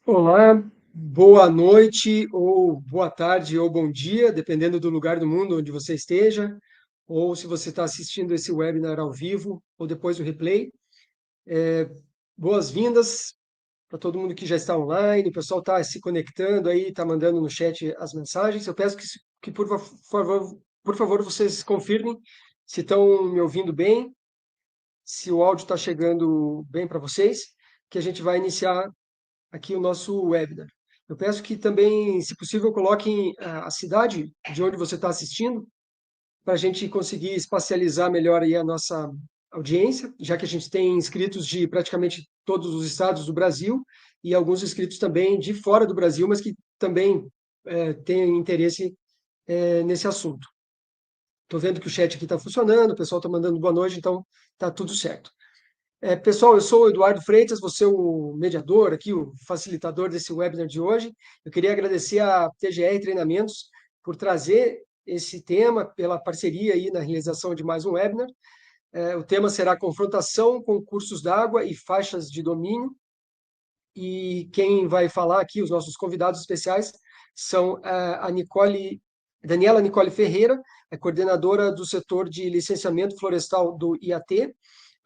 Olá, boa noite, ou boa tarde, ou bom dia, dependendo do lugar do mundo onde você esteja, ou se você está assistindo esse webinar ao vivo, ou depois do replay. Boas-vindas para todo mundo que já está online, o pessoal está se conectando aí, está mandando no chat as mensagens. Eu peço que por favor, vocês confirmem se estão me ouvindo bem, se o áudio está chegando bem para vocês, que a gente vai iniciar aqui o nosso webinar. Eu peço que também, se possível, coloquem a cidade de onde você está assistindo, para a gente conseguir espacializar melhor aí a nossa audiência, já que a gente tem inscritos de praticamente todos os estados do Brasil e alguns inscritos também de fora do Brasil, mas que também têm interesse nesse assunto. Estou vendo que o chat aqui está funcionando, o pessoal está mandando boa noite, então está tudo certo. Pessoal, eu sou o Eduardo Freitas, vou ser o mediador aqui, o facilitador desse webinar de hoje. Eu queria agradecer à TGR Treinamentos por trazer esse tema, pela parceria aí na realização de mais um webinar. O tema será confrontação com cursos d'água e faixas de domínio. E quem vai falar aqui, os nossos convidados especiais, são a Daniela Nicole Ferreira, é coordenadora do setor de licenciamento florestal do IAT,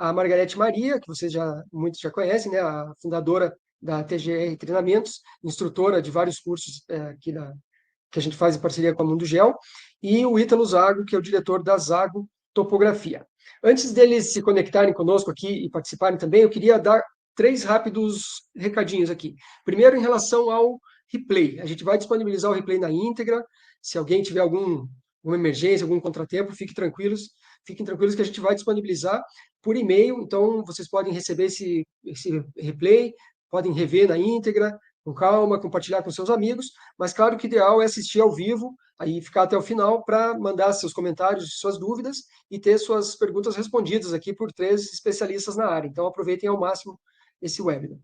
a Margarete Maria, que vocês muitos já conhecem, né, a fundadora da TGR Treinamentos, instrutora de vários cursos que a gente faz em parceria com a Mundo Gel, e o Ítalo Zago, que é o diretor da Zago Topografia. Antes deles se conectarem conosco aqui e participarem também, eu queria dar 3 rápidos recadinhos aqui. Primeiro, em relação ao replay. A gente vai disponibilizar o replay na íntegra. Se alguém tiver alguma emergência, algum contratempo, fiquem tranquilos que a gente vai disponibilizar por e-mail. Então, vocês podem receber esse replay, podem rever na íntegra, com calma, compartilhar com seus amigos, mas claro que o ideal é assistir ao vivo, aí ficar até o final para mandar seus comentários, suas dúvidas e ter suas perguntas respondidas aqui por 3 especialistas na área. Então, aproveitem ao máximo esse webinar.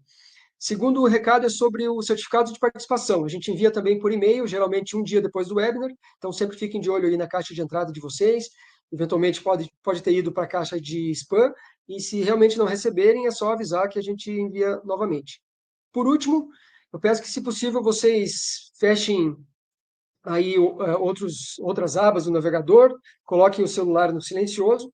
Segundo recado é sobre o certificado de participação. A gente envia também por e-mail, geralmente um dia depois do webinar, então sempre fiquem de olho aí na caixa de entrada de vocês. Eventualmente pode ter ido para a caixa de spam, e se realmente não receberem, é só avisar que a gente envia novamente. Por último, eu peço que, se possível, vocês fechem aí outras abas do navegador, coloquem o celular no silencioso,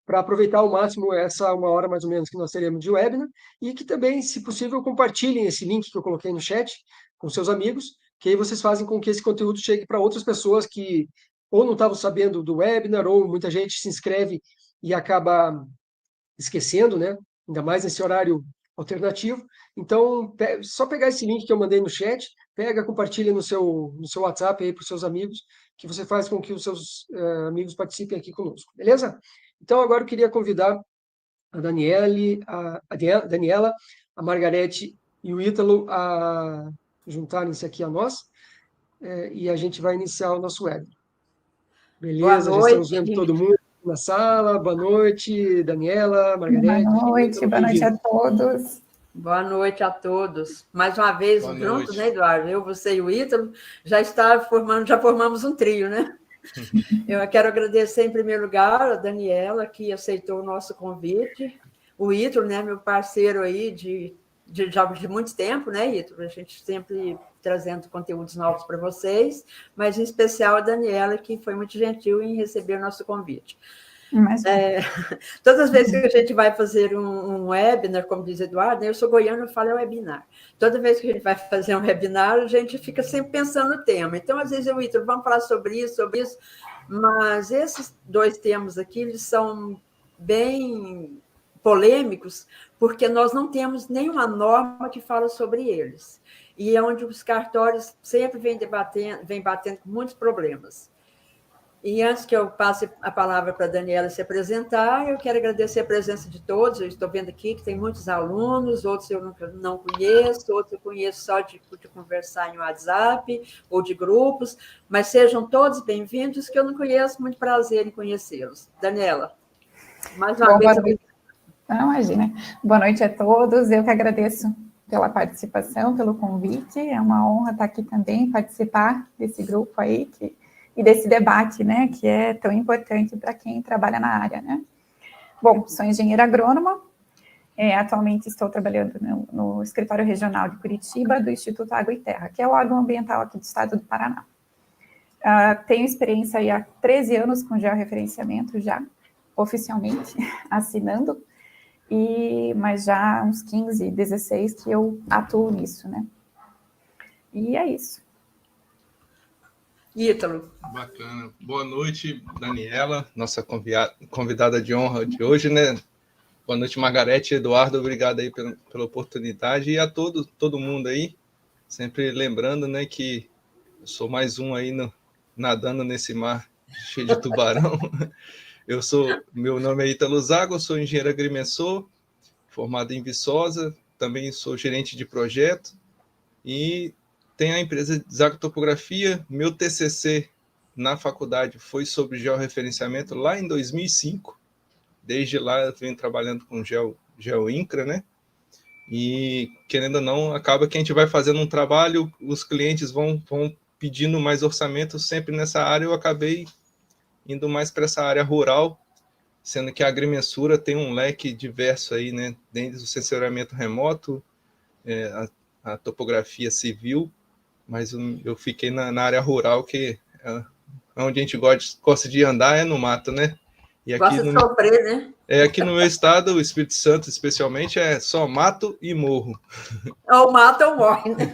para aproveitar ao máximo essa 1 hora mais ou menos que nós teremos de webinar, e que também, se possível, compartilhem esse link que eu coloquei no chat com seus amigos, que aí vocês fazem com que esse conteúdo chegue para outras pessoas que ou não estavam sabendo do webinar, ou muita gente se inscreve e acaba esquecendo, né? Ainda mais nesse horário alternativo. Então, só pegar esse link que eu mandei no chat, pega, compartilha no seu WhatsApp aí para os seus amigos, que você faz com que os seus amigos participem aqui conosco, beleza? Então, agora eu queria convidar a Daniela, a Margarete e o Ítalo a juntarem-se aqui a nós, e a gente vai iniciar o nosso webinar. Boa Beleza? Já estamos vendo noite. todo mundo na sala. Boa noite, Daniela, Margarete. Boa noite a todos. Boa noite a todos. Mais uma vez Boa juntos, noite. né, Eduardo? Eu, você e o Ítalo já formamos um trio, né? Eu quero agradecer, em primeiro lugar, a Daniela, que aceitou o nosso convite. O Ítalo, né, meu parceiro aí de muito tempo, né, Ítalo? A gente sempre trazendo conteúdos novos para vocês, mas em especial a Daniela, que foi muito gentil em receber o nosso convite. Todas as vezes que a gente vai fazer um webinar, como diz Eduardo, eu sou goiana, eu falo webinar. Toda vez que a gente vai fazer um webinar, a gente fica sempre pensando no tema. Então, às vezes, eu, Ítalo, vamos falar sobre isso, mas esses 2 temas aqui, eles são bem polêmicos, porque nós não temos nenhuma norma que fala sobre eles. E é onde os cartórios sempre vêm batendo com muitos problemas. E antes que eu passe a palavra para a Daniela se apresentar, eu quero agradecer a presença de todos. Eu estou vendo aqui que tem muitos alunos, outros eu não conheço, outros eu conheço só de conversar em WhatsApp ou de grupos, mas sejam todos bem-vindos, que eu não conheço, muito prazer em conhecê-los. Daniela, mais uma vez... Não, imagina. Boa noite a todos, eu que agradeço pela participação, pelo convite, é uma honra estar aqui também, participar desse grupo aí, e desse debate, né, que é tão importante para quem trabalha na área, né. Bom, sou engenheira agrônoma, Atualmente estou trabalhando no Escritório Regional de Curitiba, do Instituto Água e Terra, que é o órgão ambiental aqui do estado do Paraná. Tenho experiência aí há 13 anos com georreferenciamento já, oficialmente, assinando, mas já há uns 15, 16 que eu atuo nisso, né? E é isso. Ítalo. Bacana. Boa noite, Daniela, nossa convidada de honra de hoje, né? Boa noite, Margarete e Eduardo, obrigado aí pela oportunidade, e a todo mundo aí, sempre lembrando, né, que eu sou mais um aí nadando nesse mar cheio de tubarão. Meu nome é Ítalo Zago, sou engenheiro agrimensor, formado em Viçosa, também sou gerente de projeto e tenho a empresa de Zago Topografia. Meu TCC na faculdade foi sobre georreferenciamento lá em 2005. Desde lá eu venho trabalhando com GeoIncra, né? E, querendo ou não, acaba que a gente vai fazendo um trabalho, os clientes vão pedindo mais orçamento sempre nessa área. Eu acabei indo mais para essa área rural, sendo que a agrimensura tem um leque diverso aí, né? Desde o sensoriamento remoto, a topografia civil, mas eu fiquei na área rural, que é onde a gente gosta de andar, é no mato, né? E aqui gosta de sofrer, né? Aqui no meu estado, o Espírito Santo, especialmente, é só mato e morro. Ou mata ou morre, né?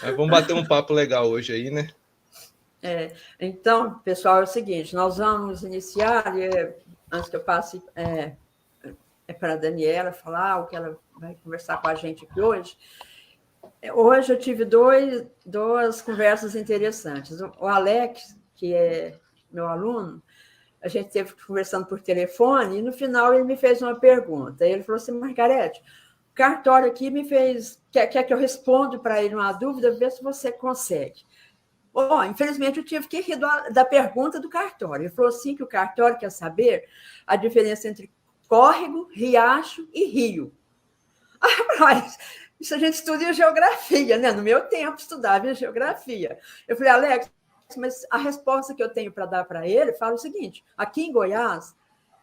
Mas vamos bater um papo legal hoje aí, né? Então, pessoal, é o seguinte, nós vamos iniciar, antes que eu passe para a Daniela falar o que ela vai conversar com a gente aqui hoje. Hoje eu tive duas conversas interessantes. O Alex, que é meu aluno, a gente esteve conversando por telefone, e no final ele me fez uma pergunta. Ele falou assim: Margarete, o cartório aqui me fez... Quer que eu responda para ele uma dúvida, ver se você consegue. Bom, infelizmente eu tive que rir da pergunta do cartório. Ele falou assim que o cartório quer saber a diferença entre córrego, riacho e rio. Mas isso a gente estuda em geografia, né? No meu tempo estudava em geografia. Eu falei: Alex, mas a resposta que eu tenho para dar para ele fala o seguinte: aqui em Goiás,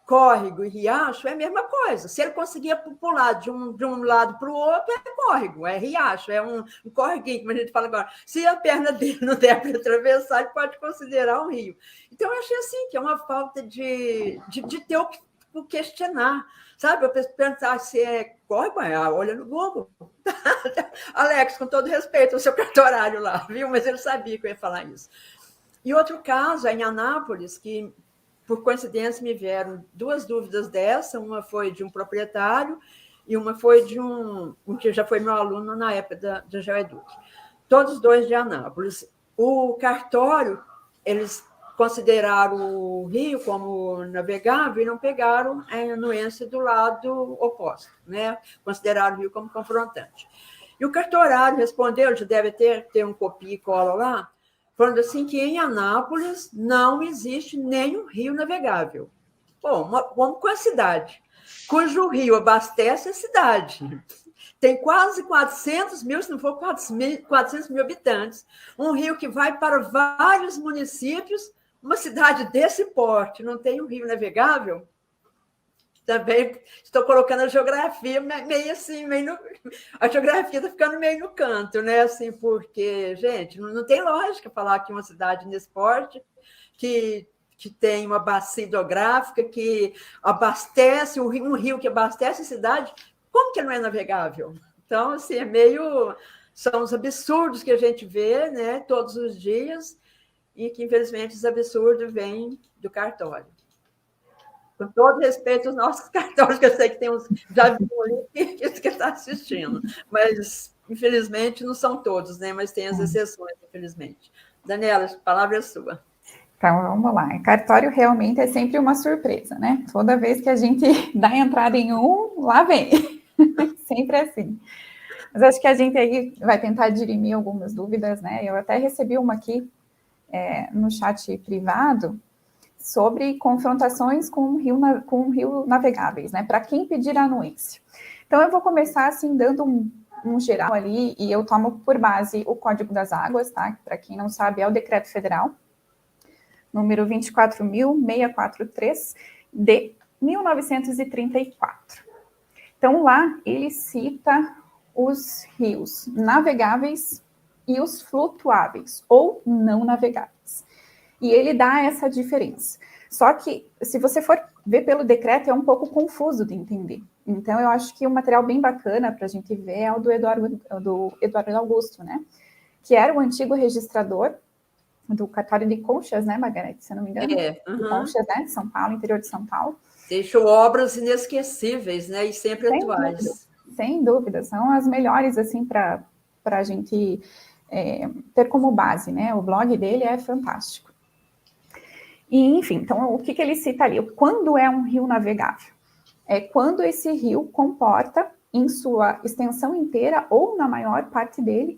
córrego e riacho é a mesma coisa. Se ele conseguir pular de um lado para o outro, é córrego, é riacho, é um correguinho, como a gente fala agora. Se a perna dele não der para atravessar, ele pode considerar um rio. Então, eu achei assim que é uma falta de ter o que questionar, sabe? Eu pensar se é córrego, olha no Google. Alex, com todo respeito ao seu cartorário lá, viu? Mas ele sabia que eu ia falar isso. E outro caso é em Anápolis, que, por coincidência, me vieram duas dúvidas dessa. Uma foi de um proprietário e uma foi de um que já foi meu aluno na época da GeoEduc. Todos dois de Anápolis. O cartório, eles consideraram o rio como navegável e não pegaram a anuência do lado oposto, né? Consideraram o rio como confrontante. E o cartorário respondeu, já deve ter um copia e cola lá, falando assim que em Anápolis não existe nenhum rio navegável. Bom, vamos com a cidade, cujo rio abastece a cidade. Tem quase 400 mil, se não for 400 mil habitantes. Um rio que vai para vários municípios. Uma cidade desse porte não tem um rio navegável? Também estou colocando a geografia meio assim, a geografia está ficando meio no canto, né? Assim, porque, gente, não tem lógica falar que uma cidade nesse porte que tem uma bacia hidrográfica que abastece, um rio que abastece a cidade, como que não é navegável? Então, assim, são os absurdos que a gente vê, né, todos os dias, e que, infelizmente, os absurdos vêm do cartório. Com todo respeito aos nossos cartórios, que eu sei que tem uns já viram ali que está assistindo, mas, infelizmente, não são todos, né? Mas tem as exceções, infelizmente. Daniela, a palavra é sua. Então, vamos lá. Cartório realmente é sempre uma surpresa, né? Toda vez que a gente dá entrada em lá vem. Sempre assim. Mas acho que a gente aí vai tentar dirimir algumas dúvidas, né? Eu até recebi uma aqui no chat privado sobre confrontações com rio navegáveis, né? Para quem pedir anuência. Então, eu vou começar assim, dando um geral ali, e eu tomo por base o Código das Águas, tá? Para quem não sabe, é o Decreto Federal, número 24.643, de 1934. Então, lá ele cita os rios navegáveis e os flutuáveis, ou não navegáveis. E ele dá essa diferença. Só que, se você for ver pelo decreto, é um pouco confuso de entender. Então, eu acho que um material bem bacana para a gente ver é o do Eduardo Augusto, né? Que era o antigo registrador do cartório de Conchas, né, Margarete? Se eu não me engano. De Conchas, né? De São Paulo, interior de São Paulo. Deixou obras inesquecíveis, né? E sempre atuais. Sem dúvida, são as melhores, assim, para a gente ter como base, né? O blog dele é fantástico. E, enfim, então, o que ele cita ali? Quando é um rio navegável? É quando esse rio comporta, em sua extensão inteira, ou na maior parte dele,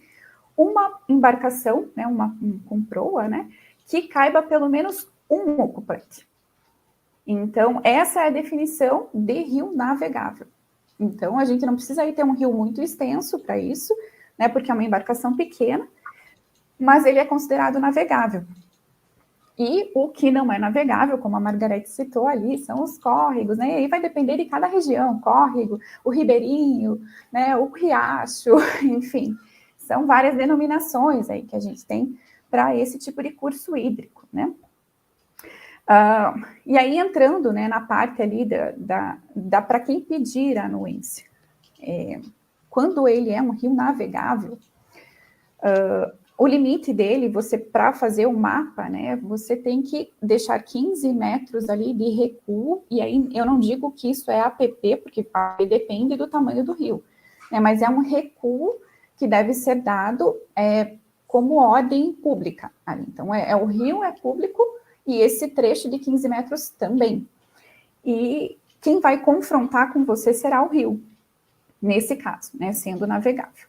uma embarcação, né, com proa, né, que caiba pelo menos um ocupante. Então, essa é a definição de rio navegável. Então, a gente não precisa ter um rio muito extenso para isso, né, porque é uma embarcação pequena, mas ele é considerado navegável. E o que não é navegável, como a Margarete citou ali, são os córregos, né? E aí vai depender de cada região, córrego, o ribeirinho, né, o riacho, enfim. São várias denominações aí que a gente tem para esse tipo de curso hídrico, né? E aí, entrando, né, na parte ali para quem pedir a anuência. Quando ele é um rio navegável, o limite dele, para fazer o mapa, né, você tem que deixar 15 metros ali de recuo, e aí eu não digo que isso é APP, porque depende do tamanho do rio, né, mas é um recuo que deve ser dado como ordem pública. Então, o rio é público e esse trecho de 15 metros também. E quem vai confrontar com você será o rio, nesse caso, né, sendo navegável.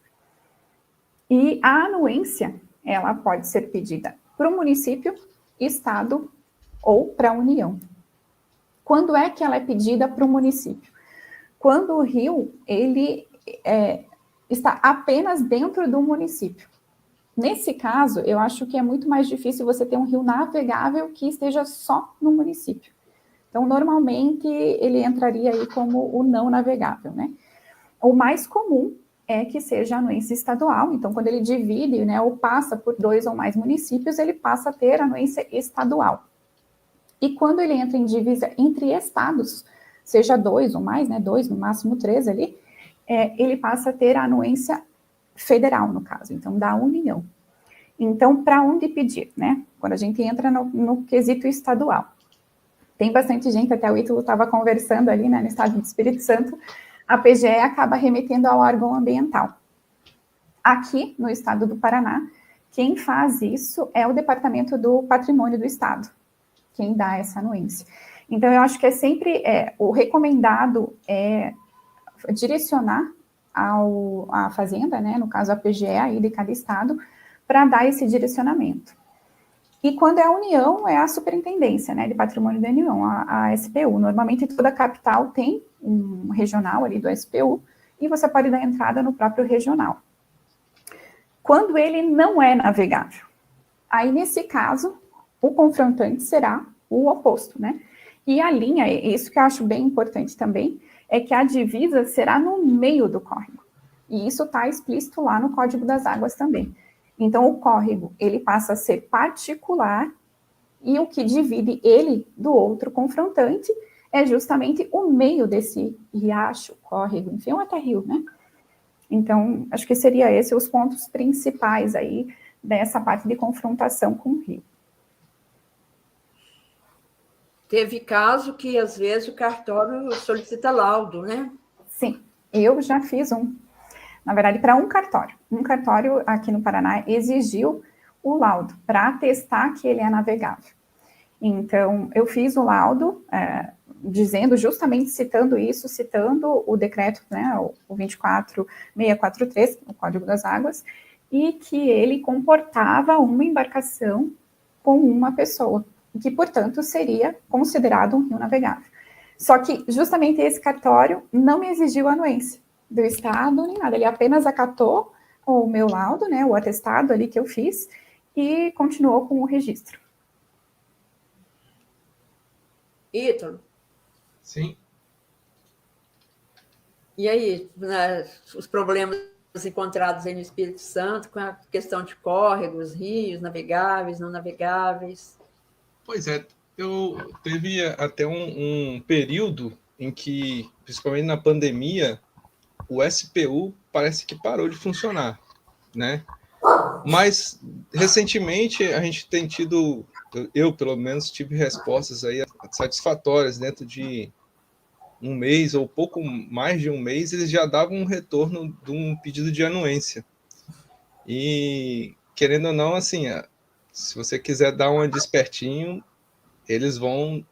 E a anuência, ela pode ser pedida para o município, estado ou para a União. Quando é que ela é pedida para o município? Quando o rio, ele está apenas dentro do município. Nesse caso, eu acho que é muito mais difícil você ter um rio navegável que esteja só no município. Então, normalmente, ele entraria aí como o não navegável, né? O mais comum é que seja anuência estadual. Então, quando ele divide, né, ou passa por 2 ou mais municípios, ele passa a ter anuência estadual. E quando ele entra em divisa entre estados, seja 2 ou mais, né, 2, no máximo 3 ali, ele passa a ter a anuência federal, no caso, então, da União. Então, para onde pedir, né? Quando a gente entra no quesito estadual. Tem bastante gente, até o Ítalo estava conversando ali, né, no estado do Espírito Santo, a PGE acaba remetendo ao órgão ambiental. Aqui, no estado do Paraná, quem faz isso é o Departamento do Patrimônio do Estado, quem dá essa anuência. Então, eu acho que é sempre o recomendado é direcionar à Fazenda, né, no caso a PGE aí de cada estado, para dar esse direcionamento. E quando é a União, é a Superintendência, né, de Patrimônio da União, a SPU. Normalmente toda capital tem um regional ali do SPU, e você pode dar entrada no próprio regional. Quando ele não é navegável, aí nesse caso, o confrontante será o oposto, né? E a linha, isso que eu acho bem importante também, é que a divisa será no meio do córrego. E isso está explícito lá no Código das Águas também. Então, o córrego, ele passa a ser particular, e o que divide ele do outro confrontante é justamente o meio desse riacho, córrego, enfim, ou até rio, né? Então, acho que seria esses os pontos principais aí dessa parte de confrontação com o rio. Teve caso que, às vezes, o cartório solicita laudo, né? Sim, eu já fiz um. Na verdade, para um cartório. Um cartório aqui no Paraná exigiu o laudo para atestar que ele é navegável. Então, eu fiz o laudo, dizendo, justamente citando isso, citando o decreto, né, o 24643, o Código das Águas, e que ele comportava uma embarcação com uma pessoa, que, portanto, seria considerado um rio navegável. Só que, justamente, esse cartório não me exigiu anuência do Estado, nem nada. Ele apenas acatou o meu laudo, né, o atestado ali que eu fiz, e continuou com o registro. Ítalo? Sim. E aí, né, os problemas encontrados aí no Espírito Santo, com a questão de córregos, rios, navegáveis, não navegáveis? Pois é, eu teve até um período em que, principalmente na pandemia, o SPU parece que parou de funcionar, né? Mas recentemente a gente tem tido, eu pelo menos tive respostas aí satisfatórias dentro de um mês ou pouco mais de um mês, eles já davam um retorno de um pedido de anuência. E querendo ou não, assim, se você quiser dar uma despertinho, eles vão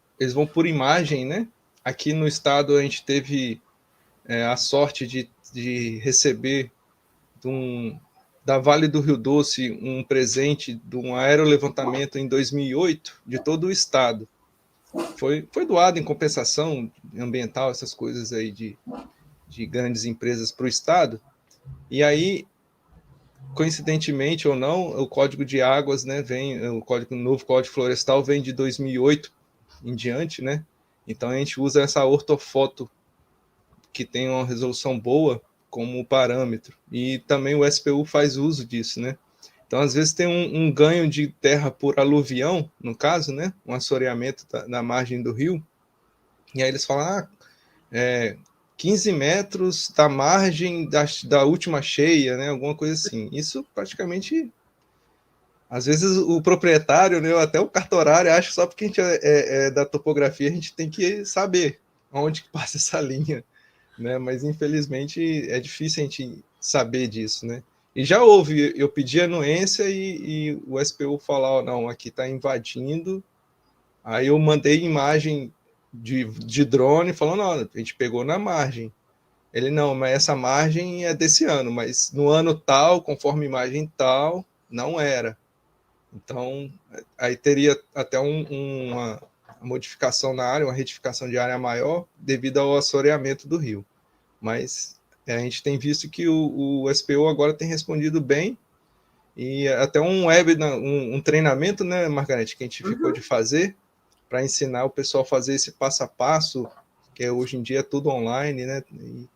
por imagem, né? Aqui no estado a gente teve a sorte de receber da Vale do Rio Doce um presente de um aerolevantamento em 2008 de todo o estado. Foi doado em compensação ambiental, essas coisas aí de grandes empresas para o estado. E aí, coincidentemente ou não, o Código de Águas, né, o novo Código Florestal vem de 2008 em diante, né? Então a gente usa essa ortofoto que tem uma resolução boa como parâmetro. E também o SPU faz uso disso, né? Então, às vezes, tem um ganho de terra por aluvião, no caso, né? Um assoreamento na margem do rio. E aí eles falam, 15 metros da margem da última cheia, né? Alguma coisa assim. Isso praticamente... Às vezes o proprietário, né, até o cartorário, acha que só porque a gente é da topografia, a gente tem que saber onde que passa essa linha, né? Mas infelizmente é difícil a gente saber disso, né? E já houve, eu pedi anuência e o SPU falar, oh, não, aqui está invadindo. Aí eu mandei imagem de drone falando, não, a gente pegou na margem. Ele, não, mas essa margem é desse ano, mas no ano tal, conforme imagem tal, não era. Então, aí teria até uma modificação na área, uma retificação de área maior devido ao assoreamento do rio. Mas a gente tem visto que o SPU agora tem respondido bem e até um webinar, um treinamento, né, Margarete, que a gente ficou de fazer para ensinar o pessoal a fazer esse passo a passo, que hoje em dia é tudo online, né, e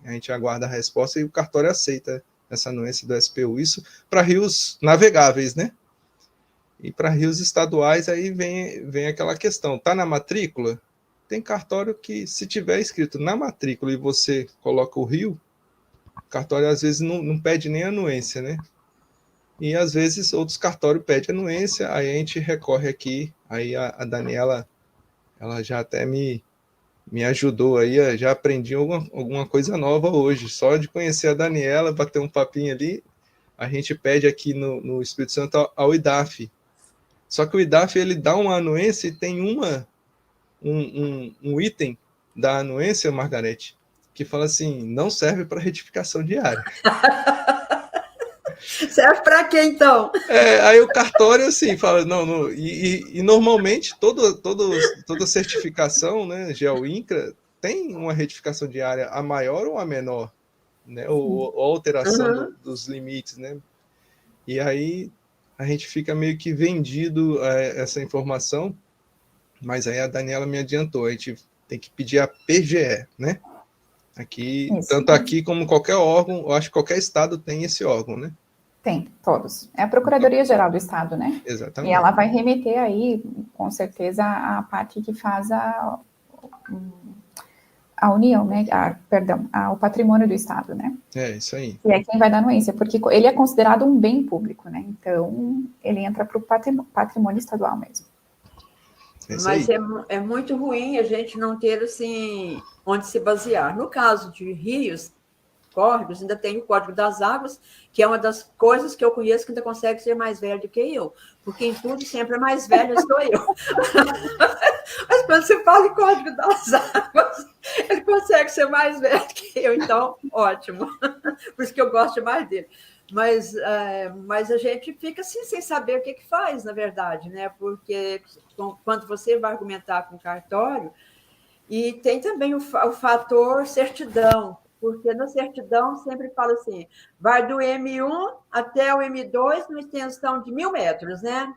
a gente aguarda a resposta e o cartório aceita essa anuência do SPU. Isso para rios navegáveis, né? E para rios estaduais, aí vem aquela questão. Está na matrícula? Tem cartório que, se tiver escrito na matrícula e você coloca o rio, o cartório às vezes não pede nem anuência, né? E às vezes outros cartórios pedem anuência, aí a gente recorre aqui, aí a Daniela, ela já até me ajudou aí, já aprendi alguma coisa nova hoje. Só de conhecer a Daniela, bater um papinho ali, a gente pede aqui no Espírito Santo ao IDAF. Só que o IDAF, ele dá uma anuência e tem um item da anuência, Margarete, que fala assim, não serve para retificação diária. Serve para quê, então? Aí o cartório, assim, fala, não e normalmente toda certificação, né, GeoIncra, tem uma retificação diária a maior ou a menor, né, ou alteração dos limites, né? E aí a gente fica meio que vendido a essa informação, mas aí a Daniela me adiantou, a gente tem que pedir a PGE, né? Aqui, isso, tanto aqui como qualquer órgão, eu acho que qualquer estado tem esse órgão, né? Tem, todos. É a Procuradoria-Geral do Estado, né? Exatamente. E ela vai remeter aí, com certeza, a parte que faz a União, né? O patrimônio do Estado, né? É, isso aí. E é quem vai dar anuência, porque ele é considerado um bem público, né? Então, ele entra para o patrimônio estadual mesmo. Mas é muito ruim a gente não ter, assim, onde se basear. No caso de rios, córregos, ainda tem o Código das Águas, que é uma das coisas que eu conheço que ainda consegue ser mais velho do que eu, porque em tudo sempre é mais velha sou eu. Mas quando você fala em Código das Águas, ele consegue ser mais velho que eu, então, ótimo. Por isso que eu gosto mais dele. Mas a gente fica assim, sem saber o que faz, na verdade, né? Porque quando você vai argumentar com o cartório, e tem também o fator certidão, porque na certidão sempre fala assim, vai do M1 até o M2 numa extensão de 1.000 metros, né?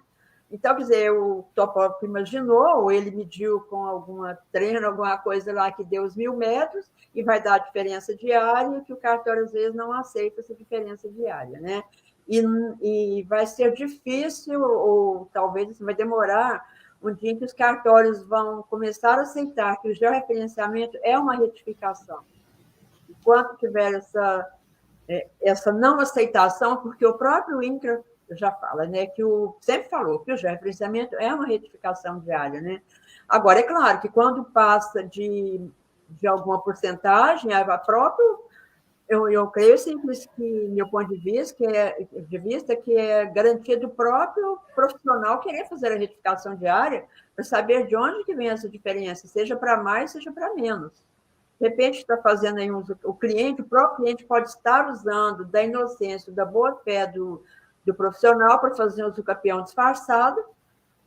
Então, quer dizer, o topógrafo imaginou, ou ele mediu com alguma treino, alguma coisa lá que deu os 1.000 metros, e vai dar a diferença de área, que o cartório, às vezes, não aceita essa diferença de área, né? E vai ser difícil, ou talvez vai demorar um dia em que os cartórios vão começar a aceitar que o georreferenciamento é uma retificação. Enquanto tiver essa não aceitação, porque o próprio INCRA já fala, né, sempre falou que o georreferenciamento é uma retificação de área, né? Agora, é claro que quando passa de alguma porcentagem, a próprio, eu creio simples que, meu ponto de vista, que é garantia do próprio profissional querer fazer a retificação de área para saber de onde que vem essa diferença, seja para mais, seja para menos. De repente, está fazendo aí o próprio cliente pode estar usando da inocência, da boa-fé do profissional para fazer um usucapião disfarçado,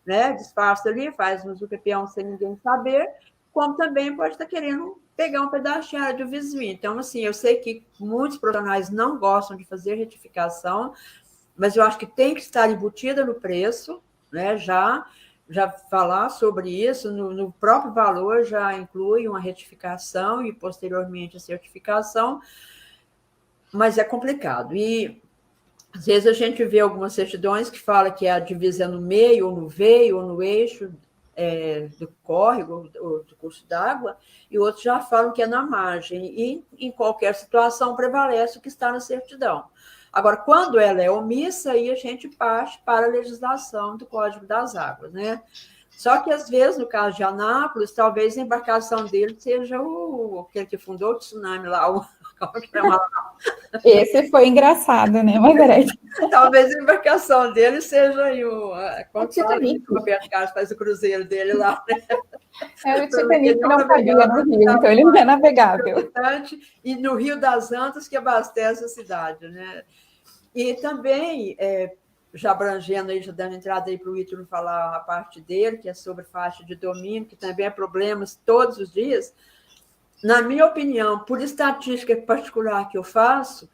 né? Disfarça ali, faz um usucapião sem ninguém saber, como também pode estar querendo pegar um pedaço de área do vizinho. Então, assim, eu sei que muitos profissionais não gostam de fazer retificação, mas eu acho que tem que estar embutida no preço, né? Já falar sobre isso, no próprio valor já inclui uma retificação e, posteriormente, a certificação, mas é complicado. E, às vezes, a gente vê algumas certidões que falam que a divisa é no meio, ou no veio, ou no eixo do córrego, ou do curso d'água, e outros já falam que é na margem, e, em qualquer situação, prevalece o que está na certidão. Agora, quando ela é omissa, aí a gente parte para a legislação do Código das Águas, né? Só que, às vezes, no caso de Anápolis, talvez a embarcação dele seja aquele que fundou o tsunami lá, como que chama? Esse foi engraçado, né, Margarete? Talvez a embarcação dele seja aí o Titanic. O Roberto Carlos faz o cruzeiro dele lá, né? É o Titanic que não cabia no rio, então ele não é navegável. E no Rio das Antas, que abastece a cidade, né? E também, já abrangendo aí, já dando entrada aí para o Ítalo falar a parte dele, que é sobre faixa de domínio, que também é problemas todos os dias. Na minha opinião, por estatística particular que eu faço,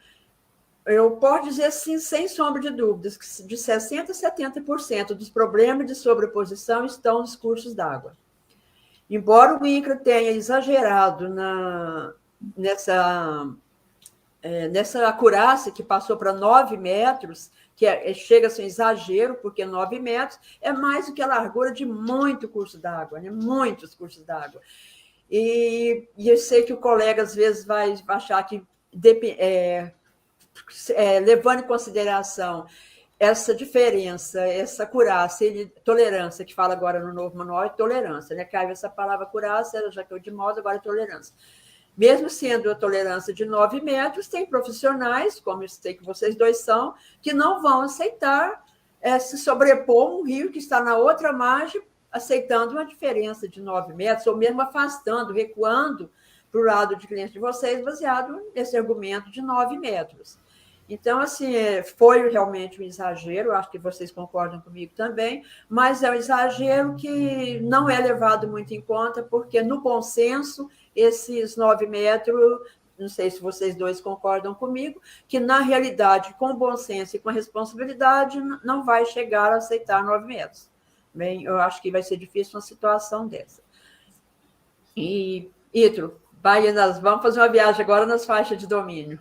eu posso dizer assim, sem sombra de dúvidas, que de 60% a 70% dos problemas de sobreposição estão nos cursos d'água. Embora o INCRA tenha exagerado nessa acurácia que passou para 9 metros, que chega a ser um exagero, porque 9 metros é mais do que a largura de muito curso d'água, né? Muitos cursos d'água. E eu sei que o colega, às vezes, vai achar que, levando em consideração essa diferença, essa acurácia, tolerância, que fala agora no novo manual, é tolerância, né? Caiu essa palavra acurácia, já caiu de moda, agora é tolerância. Mesmo sendo a tolerância de 9 metros, tem profissionais, como eu sei que vocês dois são, que não vão aceitar se sobrepor um rio que está na outra margem, aceitando uma diferença de 9 metros, ou mesmo afastando, recuando para o lado de cliente de vocês, baseado nesse argumento de 9 metros. Então, assim, foi realmente um exagero, acho que vocês concordam comigo também, mas é um exagero que não é levado muito em conta, porque, no bom senso, esses 9 metros, não sei se vocês dois concordam comigo, que, na realidade, com bom senso e com responsabilidade, não vai chegar a aceitar 9 metros. Bem, eu acho que vai ser difícil uma situação dessa. E, Ítalo, vamos fazer uma viagem agora nas faixas de domínio.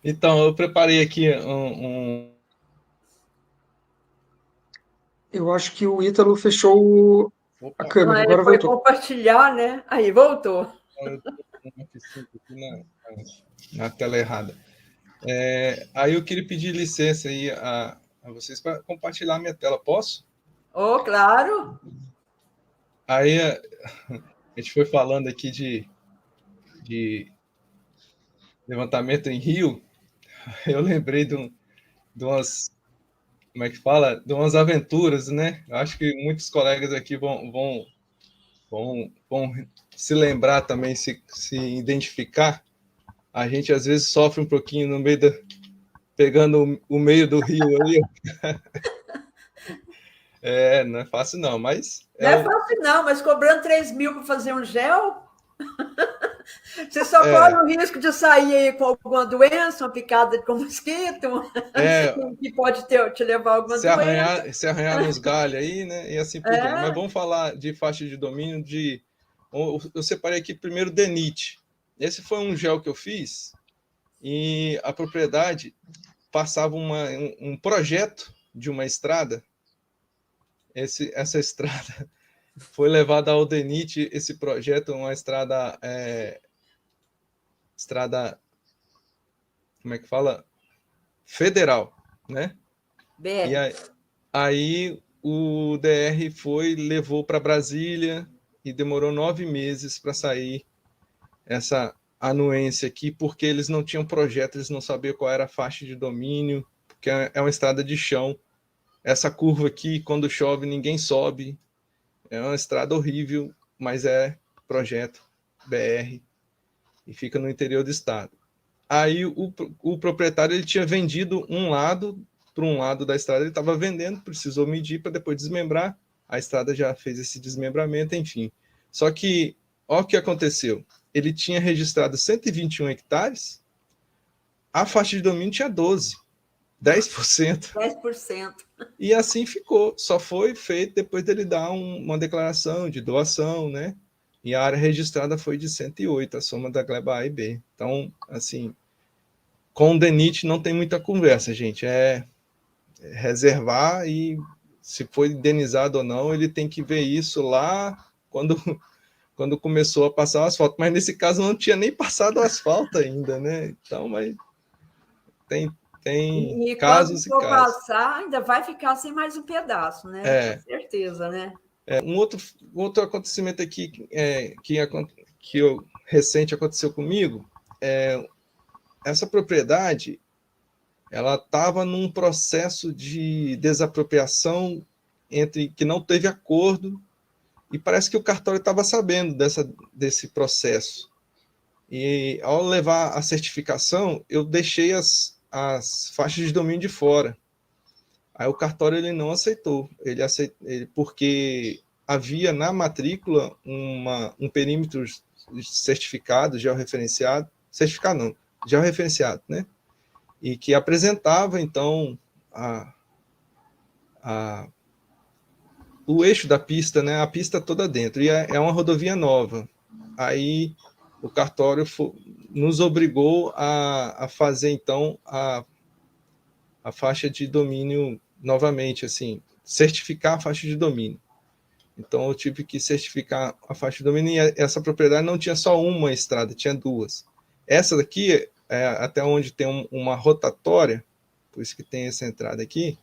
Então, eu preparei aqui Eu acho que o Ítalo fechou a câmera, agora foi voltou. Compartilhar, né? Aí, voltou. Eu estou aqui na tela errada. Aí eu queria pedir licença aí a vocês para compartilhar minha tela. Posso? Oh, claro. Aí a gente foi falando aqui de levantamento em rio. Eu lembrei de umas, como é que fala? De umas aventuras, né? Eu acho que muitos colegas aqui vão se lembrar também, se identificar. A gente às vezes sofre um pouquinho no meio pegando o meio do rio ali. Não é fácil não, mas... Não é fácil não, mas cobrando 3.000 para fazer um gel... Você só corre o risco de sair aí com alguma doença, uma picada com mosquito, que pode te levar a alguma doença. Se arranhar nos galhos aí, né? E assim por diante. Mas vamos falar de faixa de domínio eu separei aqui primeiro DENIT. Esse foi um gel que eu fiz e a propriedade passava um projeto de uma estrada. Essa estrada foi levada ao DENIT, esse projeto, uma estrada, como é que fala? Federal, né? BR. E aí o DR levou para Brasília e demorou 9 meses para sair essa anuência aqui, porque eles não tinham projeto, eles não sabiam qual era a faixa de domínio, porque é uma estrada de chão. Essa curva aqui, quando chove, ninguém sobe. É uma estrada horrível, mas é projeto BR e fica no interior do estado. Aí o proprietário ele tinha vendido um lado para um lado da estrada, ele estava vendendo, precisou medir para depois desmembrar. A estrada já fez esse desmembramento, enfim. Só que, olha o que aconteceu. Ele tinha registrado 121 hectares, a faixa de domínio tinha 12, 10%. 10%. E assim ficou. Só foi feito depois dele dar uma declaração de doação, né? E a área registrada foi de 108, a soma da gleba A e B. Então, assim, com o DENIT não tem muita conversa, gente. É reservar e se foi indenizado ou não, ele tem que ver isso lá quando começou a passar o asfalto. Mas nesse caso não tinha nem passado o asfalto ainda, né? Então, mas tem casos e quando for casos. passar, ainda vai ficar sem mais um pedaço, né? Com certeza, né? Um outro acontecimento aqui que recente aconteceu comigo, essa propriedade ela estava num processo de desapropriação que não teve acordo, e parece que o cartório estava sabendo desse processo. E ao levar a certificação, eu deixei as faixas de domínio de fora. Aí o cartório ele não aceitou, porque havia na matrícula um perímetro certificado, georreferenciado, georreferenciado, né? E que apresentava, então, o eixo da pista, né? A pista toda dentro, e é uma rodovia nova. Aí o cartório nos obrigou a fazer, então, a faixa de domínio novamente, assim, certificar a faixa de domínio. Então, eu tive que certificar a faixa de domínio, e essa propriedade não tinha só uma estrada, tinha duas. Essa daqui, até onde tem uma rotatória, por isso que tem essa entrada aqui,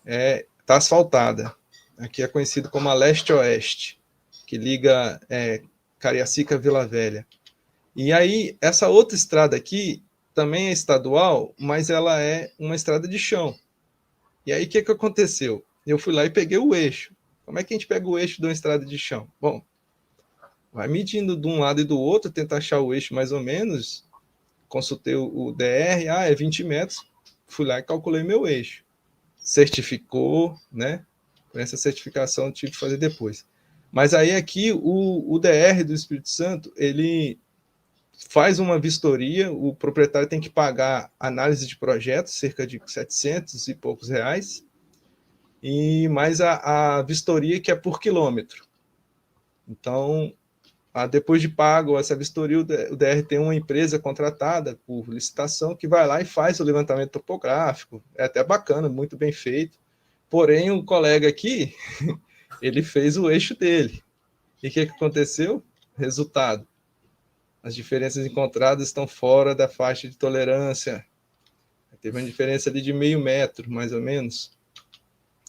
está asfaltada. Aqui é conhecido como a leste-oeste, que liga Cariacica a Vila Velha. E aí, essa outra estrada aqui também é estadual, mas ela é uma estrada de chão. E aí, o que aconteceu? Eu fui lá e peguei o eixo. Como é que a gente pega o eixo de uma estrada de chão? Bom, vai medindo de um lado e do outro, tentar achar o eixo mais ou menos. Consultei o DR, é 20 metros. Fui lá e calculei meu eixo. Certificou, né? Com essa certificação tive que fazer depois. Mas aí aqui o DR do Espírito Santo, ele faz uma vistoria, o proprietário tem que pagar análise de projeto, cerca de 700 e poucos reais, e mais a vistoria que é por quilômetro. Então, depois de pago essa vistoria, o DR tem uma empresa contratada por licitação que vai lá e faz o levantamento topográfico, é até bacana, muito bem feito. Porém, o colega aqui, ele fez o eixo dele. E o que aconteceu? Resultado: as diferenças encontradas estão fora da faixa de tolerância. Teve uma diferença ali de meio metro, mais ou menos.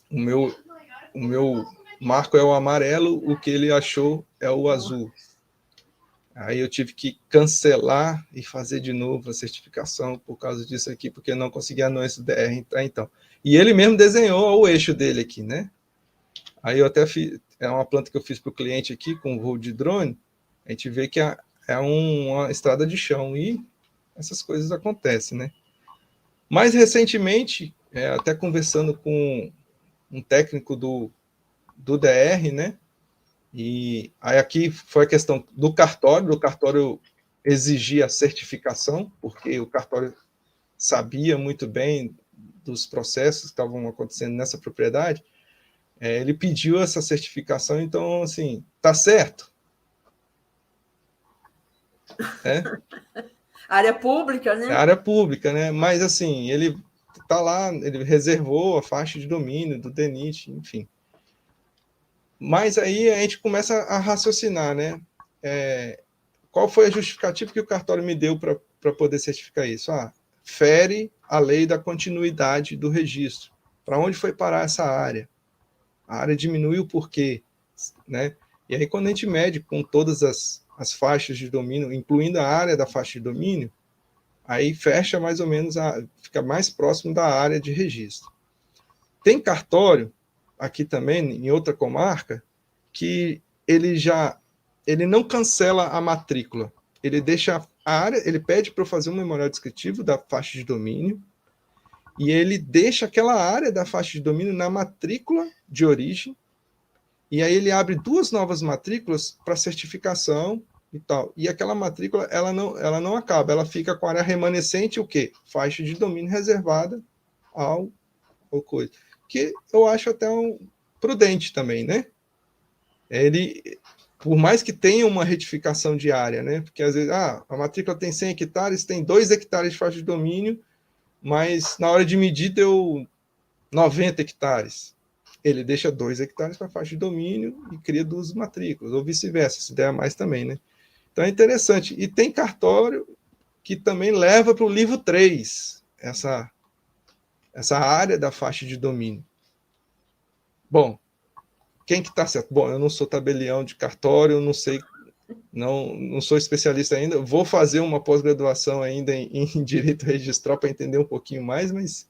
O meu marco é o amarelo, o que ele achou é o azul. Aí eu tive que cancelar e fazer de novo a certificação por causa disso aqui, porque eu não consegui a anuência do DR entrar, então. E ele mesmo desenhou o eixo dele aqui, né? Aí eu até fiz, uma planta que eu fiz para o cliente aqui, com voo de drone, a gente vê que é uma estrada de chão, e essas coisas acontecem, né? Mais recentemente, até conversando com um técnico do DR, né? E aí aqui foi a questão do cartório exigir a certificação, porque o cartório sabia muito bem dos processos que estavam acontecendo nessa propriedade, ele pediu essa certificação, então, assim, tá certo. Área pública, né? É área pública, né? Mas, assim, ele tá lá, ele reservou a faixa de domínio do DENIT, enfim. Mas aí a gente começa a raciocinar, né? Qual foi a justificativa que o cartório me deu para poder certificar isso? Fere a lei da continuidade do registro. Para onde foi parar essa área? A área diminuiu por quê? Né? E aí, quando a gente mede com todas as faixas de domínio, incluindo a área da faixa de domínio, aí fecha mais ou menos, fica mais próximo da área de registro. Tem cartório, aqui também, em outra comarca, que ele não cancela a matrícula. Ele deixa a área, ele pede para eu fazer um memorial descritivo da faixa de domínio, e ele deixa aquela área da faixa de domínio na matrícula de origem, e aí ele abre 2 novas matrículas para certificação e tal. E aquela matrícula, ela não acaba, ela fica com a área remanescente, o quê? Faixa de domínio reservada ao coisa. Que eu acho até prudente também, né? Ele, por mais que tenha uma retificação de área, né? Porque às vezes, a matrícula tem 100 hectares, tem 2 hectares de faixa de domínio, mas na hora de medir deu 90 hectares. Ele deixa 2 hectares para faixa de domínio e cria 2 matrículas, ou vice-versa, se der mais também, né? Então é interessante. E tem cartório que também leva para o livro 3, essa área da faixa de domínio. Bom, quem que está certo? Bom, eu não sou tabelião de cartório, não sei, não sou especialista ainda, vou fazer uma pós-graduação ainda em direito registral para entender um pouquinho mais, mas,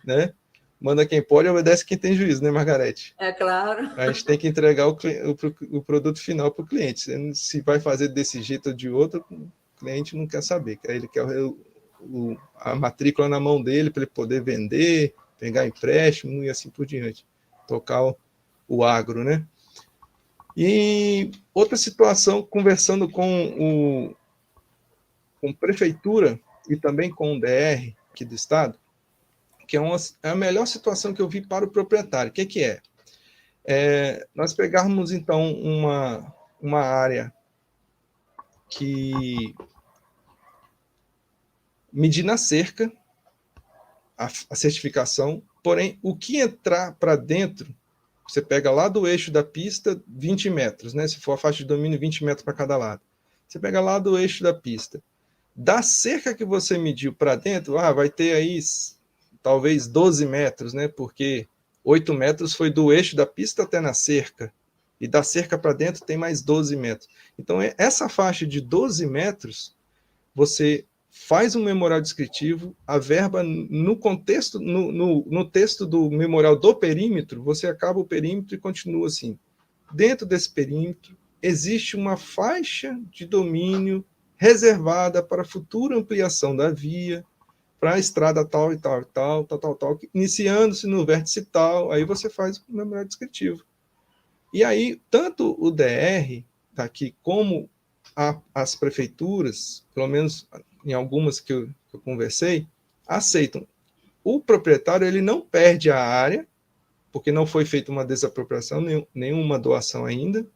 né, manda quem pode, obedece quem tem juízo, né, Margarete? É claro. A gente tem que entregar o produto final para o cliente. Se vai fazer desse jeito ou de outro, o cliente não quer saber. Ele quer a matrícula na mão dele para ele poder vender, pegar empréstimo e assim por diante. Tocar o agro, né? E outra situação, conversando com prefeitura e também com o DR aqui do estado, que é a melhor situação que eu vi para o proprietário. O que é? Nós pegarmos, então, uma área que medir na cerca a certificação, porém, o que entrar para dentro, você pega lá do eixo da pista 20 metros, né? Se for a faixa de domínio, 20 metros para cada lado. Você pega lá do eixo da pista. Da cerca que você mediu para dentro, vai ter aí talvez 12 metros, né? Porque 8 metros foi do eixo da pista até na cerca, e da cerca para dentro tem mais 12 metros. Então, essa faixa de 12 metros, você faz um memorial descritivo, a verba no contexto, no texto do memorial do perímetro, você acaba o perímetro e continua assim. Dentro desse perímetro, existe uma faixa de domínio reservada para futura ampliação da via, para a estrada tal e tal e tal, iniciando-se no vértice tal, aí você faz o memorial descritivo. E aí, tanto o DR daqui como as prefeituras, pelo menos em algumas que eu conversei, aceitam. O proprietário ele não perde a área, porque não foi feita uma desapropriação, nenhuma doação ainda,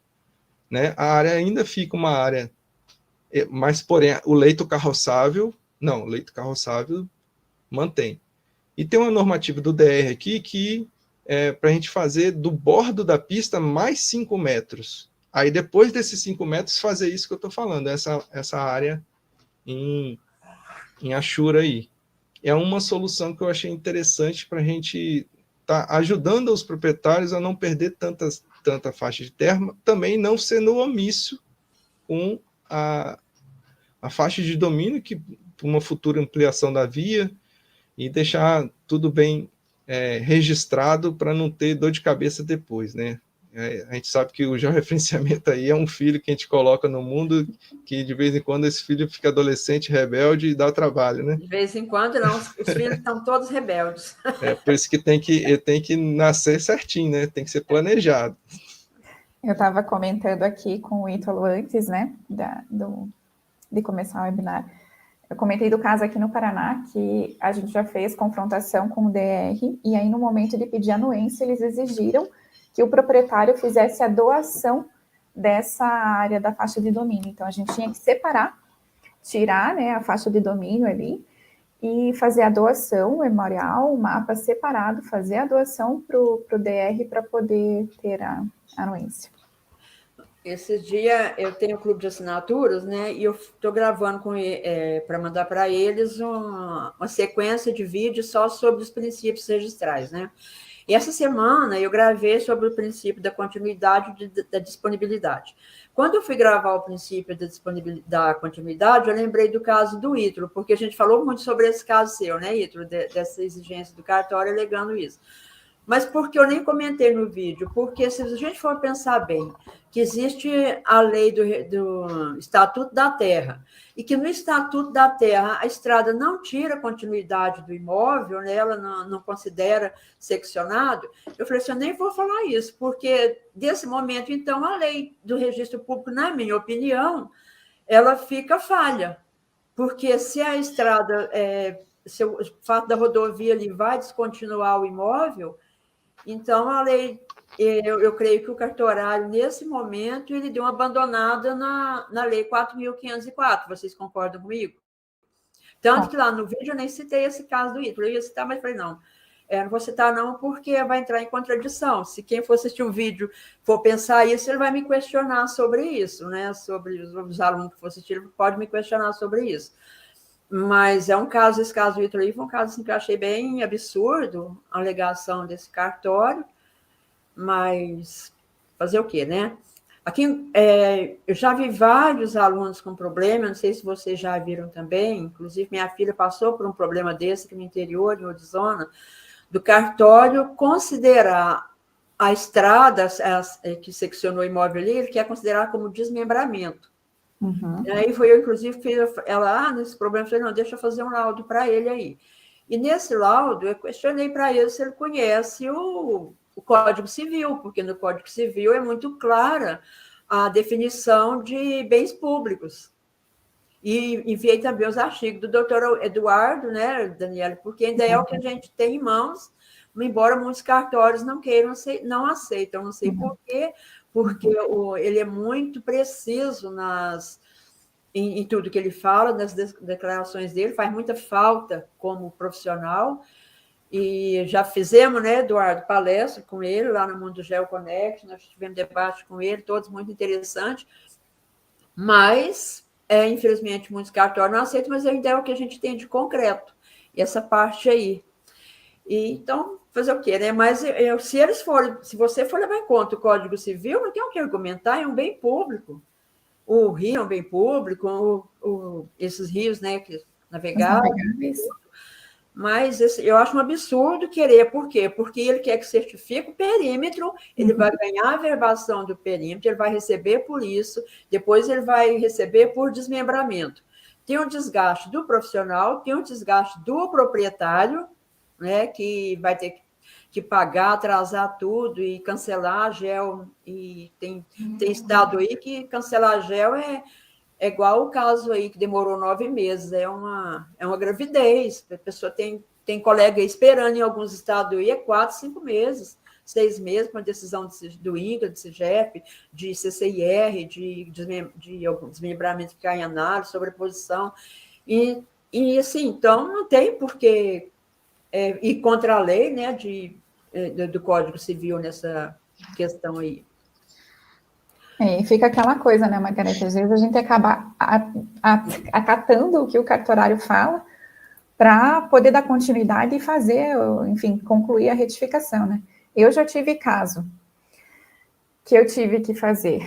né? A área ainda fica uma área, mas, porém, o leito carroçável mantém. E tem uma normativa do DR aqui que para a gente fazer do bordo da pista mais 5 metros. Aí, depois desses 5 metros, fazer isso que eu estou falando, essa área em Achura aí. É uma solução que eu achei interessante para a gente estar ajudando os proprietários a não perder tanta faixa de terra, também não sendo omisso com a faixa de domínio, que uma futura ampliação da via, e deixar tudo bem registrado para não ter dor de cabeça depois, né? A gente sabe que o georreferenciamento aí é um filho que a gente coloca no mundo, que de vez em quando esse filho fica adolescente, rebelde e dá trabalho, né? De vez em quando, não, os filhos estão todos rebeldes. Por isso que ele tem que nascer certinho, né? Tem que ser planejado. Eu estava comentando aqui com o Ítalo antes, né, de começar o webinar. Eu comentei do caso aqui no Paraná, que a gente já fez confrontação com o DR, e aí no momento de pedir anuência, eles exigiram que o proprietário fizesse a doação dessa área da faixa de domínio. Então, a gente tinha que separar, tirar, né, a faixa de domínio ali, e fazer a doação, o memorial, o mapa separado, fazer a doação para o DR para poder ter a anuência. Esses dias eu tenho um clube de assinaturas, né? E eu estou gravando para mandar para eles uma sequência de vídeos só sobre os princípios registrais, né? E essa semana eu gravei sobre o princípio da continuidade e da disponibilidade. Quando eu fui gravar o princípio da continuidade, eu lembrei do caso do Ítalo, porque a gente falou muito sobre esse caso seu, né, Ítalo, dessa exigência do cartório alegando isso. Mas por que eu nem comentei no vídeo? Porque se a gente for pensar bem, que existe a lei do Estatuto da Terra, e que no Estatuto da Terra a estrada não tira a continuidade do imóvel, né? Ela não considera seccionado, eu falei assim, eu nem vou falar isso, porque desse momento, então, a lei do registro público, na minha opinião, ela fica falha, porque se a estrada, se o fato da rodovia ali vai descontinuar o imóvel, então, a lei, eu creio que o cartorário, nesse momento, ele deu uma abandonada na lei 4.504. Vocês concordam comigo? Tanto que lá no vídeo eu nem citei esse caso do Ítalo. Eu ia citar, mas falei, não vou citar não, porque vai entrar em contradição. Se quem for assistir o vídeo for pensar isso, ele vai me questionar sobre isso, né? Sobre os alunos que for assistir, ele pode me questionar sobre isso. Mas esse caso do Ítalo aí foi um caso assim, que eu achei bem absurdo, a alegação desse cartório, mas fazer o quê, né? Aqui, eu já vi vários alunos com problema, não sei se vocês já viram também, inclusive minha filha passou por um problema desse aqui no interior, em Orizona, do cartório considerar a estrada que seccionou o imóvel ali, ele quer considerar como desmembramento. Uhum. Aí foi eu, inclusive, nesse problema, eu falei, não, deixa eu fazer um laudo para ele aí. E nesse laudo, eu questionei para ele se ele conhece o Código Civil, porque no Código Civil é muito clara a definição de bens públicos. E enviei também os artigos do doutor Eduardo, né, Daniela, porque ainda é o que a gente tem em mãos, embora muitos cartórios não queiram, não aceitam, não sei por quê, porque ele é muito preciso em tudo que ele fala, nas declarações dele, faz muita falta como profissional, e já fizemos, né, Eduardo, palestra com ele lá no Mundo GeoConnect, nós tivemos debate com ele, todos muito interessantes, mas, infelizmente, muitos cartórios não aceitam, mas ainda é o que a gente tem de concreto, e essa parte aí. E, então, fazer o quê, né? Mas se você for levar em conta o Código Civil, não tem o que argumentar, é um bem público. O rio é um bem público, esses rios, né, que navegáveis. Mas eu acho um absurdo querer, por quê? Porque ele quer que certifique o perímetro, ele vai ganhar a verbação do perímetro, ele vai receber por isso, depois ele vai receber por desmembramento. Tem um desgaste do profissional, tem um desgaste do proprietário, né, que vai ter que pagar, atrasar tudo e cancelar a GEL. E tem estado aí que cancelar a GEL é igual o caso aí que demorou 9 meses, é uma gravidez. A pessoa tem colega esperando em alguns estados aí 4, 5 meses, 6 meses, com a decisão do INCRA, do CIGEP, de CCIR, de algum desmembramento que cai em análise, sobreposição. E assim, então, não tem por que ir contra a lei, né, do Código Civil nessa questão aí. E fica aquela coisa, né, Margarete? Às vezes a gente acaba acatando o que o cartorário fala para poder dar continuidade e fazer, enfim, concluir a retificação, né? Eu já tive caso que eu tive que fazer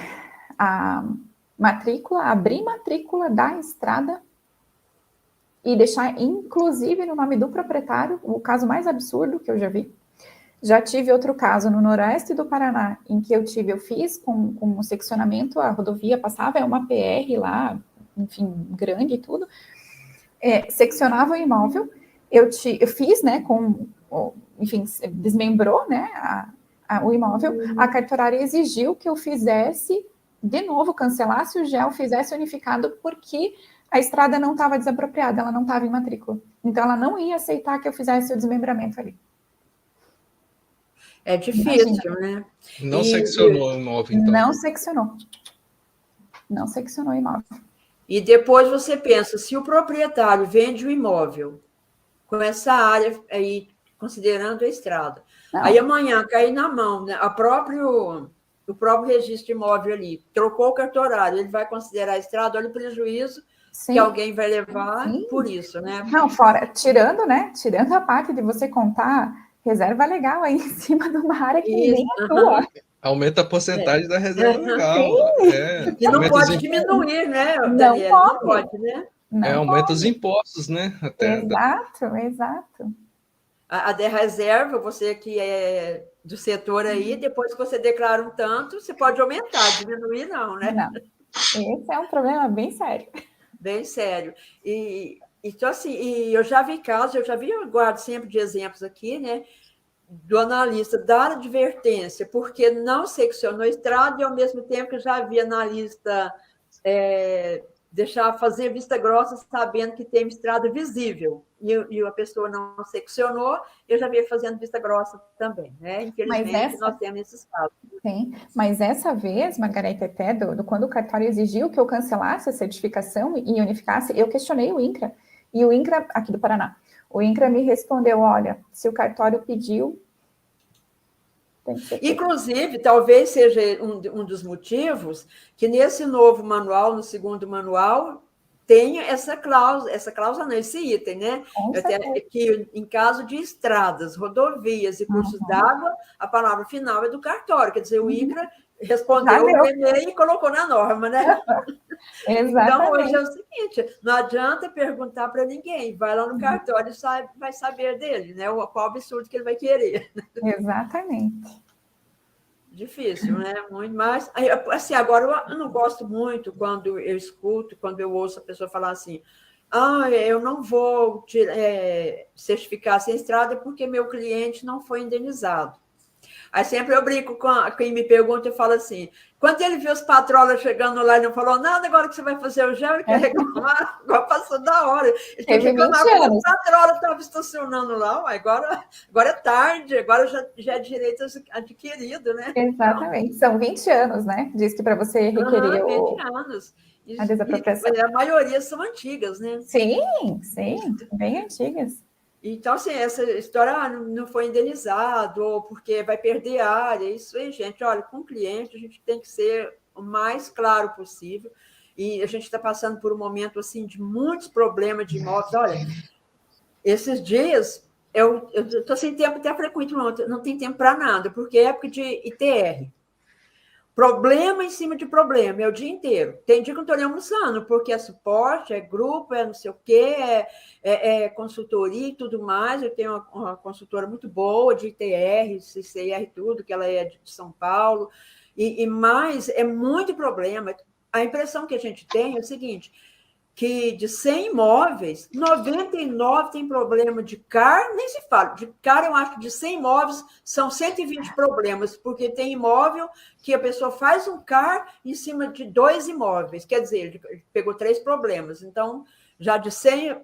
a matrícula, abrir matrícula da estrada e deixar, inclusive, no nome do proprietário, o caso mais absurdo que eu já vi. Já tive outro caso no noroeste do Paraná, em que eu fiz com um seccionamento, a rodovia passava, é uma PR lá, enfim, grande e tudo, seccionava o imóvel, eu fiz, né, enfim, desmembrou, né, o imóvel, a cartorária exigiu que eu fizesse de novo, cancelar se o GEL fizesse unificado, porque a estrada não estava desapropriada, ela não estava em matrícula. Então, ela não ia aceitar que eu fizesse o desmembramento ali. É difícil, né? Não seccionou o imóvel, então. Não seccionou. Não seccionou o imóvel. E depois você pensa, se o proprietário vende o imóvel com essa área aí, considerando a estrada, Não. aí amanhã cair na mão, né, o próprio registro de imóvel ali, trocou o cartorário, ele vai considerar a estrada, olha o prejuízo Sim. que alguém vai levar Sim. por isso, né? Não, fora, tirando a parte de você contar reserva legal aí em cima de uma área que nem é tua. Aumenta a porcentagem da reserva legal. E não pode diminuir, né, Daniela? Não pode, né? Aumenta os impostos, né? Exato. A de reserva, você que é do setor aí, depois que você declara um tanto, você pode aumentar, diminuir não, né? Não. Esse é um problema bem sério. Bem sério. Então, assim, e eu já vi casos, eu guardo sempre de exemplos aqui, né? Do analista dar advertência porque não seccionou a estrada e, ao mesmo tempo, já havia analista deixar fazer vista grossa sabendo que tem estrada visível e a pessoa não seccionou, eu já vi fazendo vista grossa também, né? Infelizmente, nós temos esses casos. Sim, mas essa vez, Margarete, até quando o cartório exigiu que eu cancelasse a certificação e unificasse, eu questionei o INCRA, e o INCRA, aqui do Paraná, o INCRA me respondeu, olha, se o cartório pediu, tem que ser feito. Inclusive, talvez seja um dos motivos que nesse novo manual, no segundo manual, tenha essa cláusula não, esse item, né? Que em caso de estradas, rodovias e cursos d'água, a palavra final é do cartório, quer dizer, o INCRA respondeu o e-mail e colocou na norma, né? Então, hoje é o seguinte, não adianta perguntar para ninguém, vai lá no cartório e vai saber dele, né? Qual absurdo que ele vai querer. Exatamente. Difícil, né? Muito mais. Assim, agora, eu não gosto muito quando eu escuto, quando eu ouço a pessoa falar assim, eu não vou certificar essa estrada porque meu cliente não foi indenizado. Aí sempre eu brinco com quem me pergunta, eu falo assim, quando ele viu os patrolas chegando lá e não falou nada, agora que você vai fazer o gel, ele quer reclamar, agora passou da hora. Ele tem que reclamar porque os patrolas estavam estacionando lá, agora é tarde, agora já é direito adquirido, né? Exatamente, são 20 anos, né? Diz que para você requerer 20 anos. A desapropriação. A maioria são antigas, né? Sim, bem antigas. Então, assim, essa história não foi indenizado, ou porque vai perder área, isso aí, gente, olha, com o cliente a gente tem que ser o mais claro possível, e a gente está passando por um momento, assim, de muitos problemas de imóveis. Olha, esses dias, eu estou sem tempo, até frequente, não tem tempo para nada, porque é época de ITR. Problema em cima de problema, é o dia inteiro. Tem dia que eu não estou nem almoçando, porque é suporte, é grupo, é não sei o quê, é consultoria e tudo mais. Eu tenho uma consultora muito boa de ITR, CCR, tudo, que ela é de São Paulo, e mais, é muito problema. A impressão que a gente tem é o seguinte, que de 100 imóveis, 99 tem problema de CAR, nem se fala. De CAR, eu acho que de 100 imóveis são 120 problemas, porque tem imóvel que a pessoa faz um CAR em cima de 2 imóveis. Quer dizer, ele pegou 3 problemas. Então, já de 100...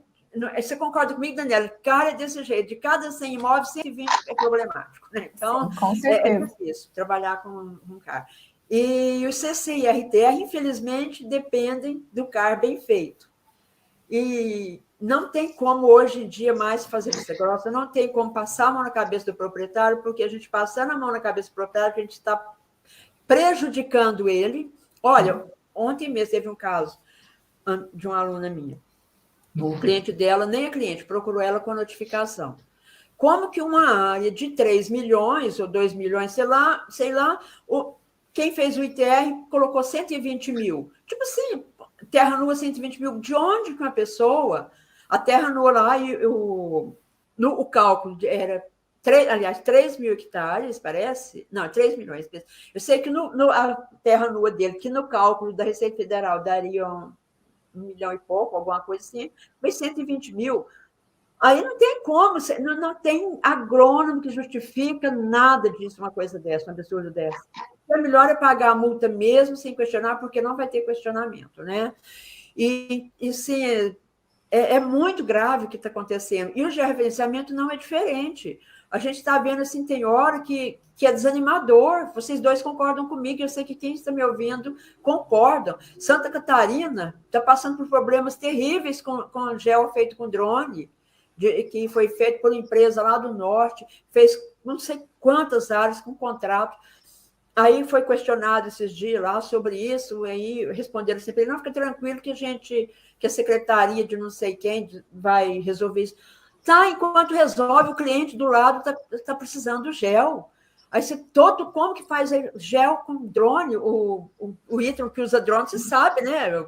Você concorda comigo, Daniela? CAR é desse jeito. De cada 100 imóveis, 120 é problemático. Né? Então, com certeza. É difícil trabalhar com um CAR. E o CC e a RTR, infelizmente, dependem do CAR bem feito. E não tem como, hoje em dia, mais fazer vista grossa, não tem como passar a mão na cabeça do proprietário, porque a gente passando a mão na cabeça do proprietário, a gente está prejudicando ele. Olha, ontem mesmo teve um caso de uma aluna minha. O cliente dela, nem a cliente, procurou ela com notificação. Como que uma área de 3 milhões ou 2 milhões, sei lá, quem fez o ITR colocou 120 mil. Tipo assim, terra nua 120 mil. De onde que uma pessoa, a terra nua lá, o cálculo era 3 mil hectares, parece? Não, 3 milhões. Eu sei que a terra nua dele, que no cálculo da Receita Federal daria 1 milhão e pouco, alguma coisa assim, foi 120 mil. Aí não tem como, não tem agrônomo que justifica nada disso, uma coisa dessa, um absurdo dessa. é melhor pagar a multa mesmo, sem questionar, porque não vai ter questionamento, né? E sim, é muito grave o que está acontecendo. E o georreferenciamento não é diferente. A gente está vendo, assim, tem hora que é desanimador. Vocês dois concordam comigo, eu sei que quem está me ouvindo concordam. Santa Catarina está passando por problemas terríveis com gel feito com drone, que foi feito por uma empresa lá do norte, fez não sei quantas áreas com contrato. Aí foi questionado esses dias lá sobre isso, aí responderam sempre, não, fica tranquilo que a secretaria de não sei quem vai resolver isso. Tá, enquanto resolve, o cliente do lado tá precisando do gel. Aí você como que faz gel com drone? O Ítalo que usa drone, você sabe, né?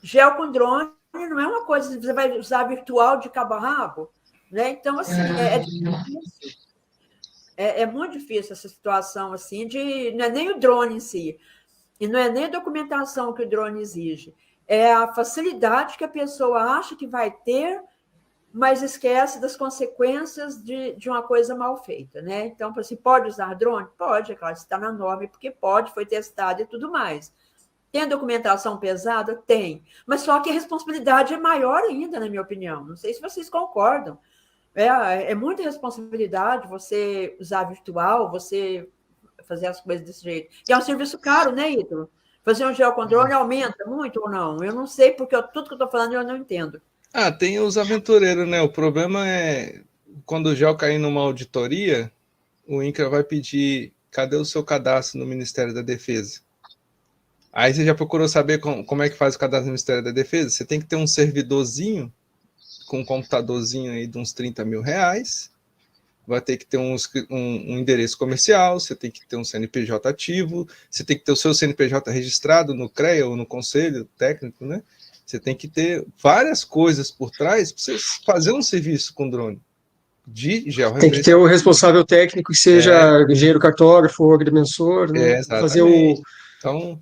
Gel com drone não é uma coisa que você vai usar virtual de cabo a rabo, né? Então, assim, é difícil. É muito difícil essa situação, assim, não é nem o drone em si, e não é nem a documentação que o drone exige, é a facilidade que a pessoa acha que vai ter, mas esquece das consequências de uma coisa mal feita, né? Então, assim, pode usar drone? Pode, é claro, está na norma, porque pode, foi testado e tudo mais. Tem a documentação pesada? Tem. Mas só que a responsabilidade é maior ainda, na minha opinião. Não sei se vocês concordam. É muita responsabilidade você usar virtual, você fazer as coisas desse jeito. E é um serviço caro, né, Ítalo? Fazer um gel com drone aumenta muito ou não? Eu não sei, porque tudo que eu estou falando eu não entendo. Tem os aventureiros, né? O problema é quando o gel cair numa auditoria, o INCRA vai pedir cadê o seu cadastro no Ministério da Defesa? Aí você já procurou saber como é que faz o cadastro no Ministério da Defesa? Você tem que ter um servidorzinho com um computadorzinho aí de uns 30 mil reais, vai ter que ter um endereço comercial, você tem que ter um CNPJ ativo, você tem que ter o seu CNPJ registrado no CREA ou no Conselho Técnico, né? Você tem que ter várias coisas por trás para você fazer um serviço com drone de georreferenciamento. Tem que ter o responsável técnico que seja engenheiro cartógrafo, agrimensor, né? Fazer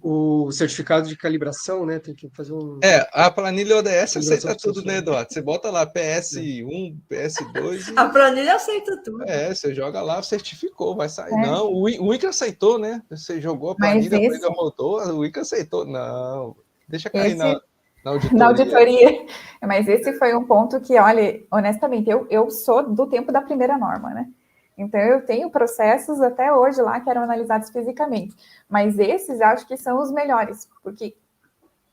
o certificado de calibração, né? Tem que fazer um... a planilha ODS aceita tudo, né, Eduardo? Você bota lá PS1, PS2... A planilha aceita tudo. Você joga lá, certificou, vai sair. Não, o INCRA aceitou, né? Você jogou a planilha, a briga voltou, o INCRA aceitou. Não, deixa cair na auditoria. Na auditoria. Mas esse foi um ponto que, olha, honestamente, eu sou do tempo da primeira norma, né? Então, eu tenho processos até hoje lá que eram analisados fisicamente. Mas esses, acho que são os melhores, porque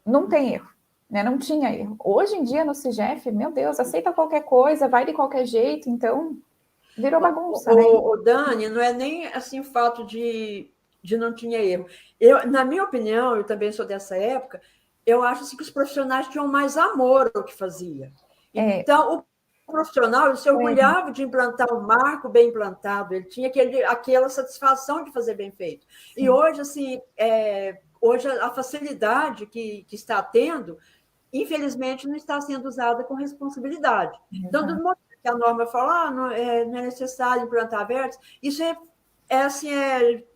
não tem erro, né? Não tinha erro. Hoje em dia, no CIGEF, meu Deus, aceita qualquer coisa, vai de qualquer jeito, então virou bagunça, né? Dani, não é nem assim o fato de não tinha erro. Na minha opinião, eu também sou dessa época, eu acho assim, que os profissionais tinham mais amor ao que fazia. Então, o profissional ele se orgulhava de implantar um marco bem implantado, ele tinha aquela satisfação de fazer bem feito. Sim. E hoje, assim, hoje a facilidade que está tendo, infelizmente, não está sendo usada com responsabilidade. Então, do momento que a norma fala, não é necessário implantar vértice, isso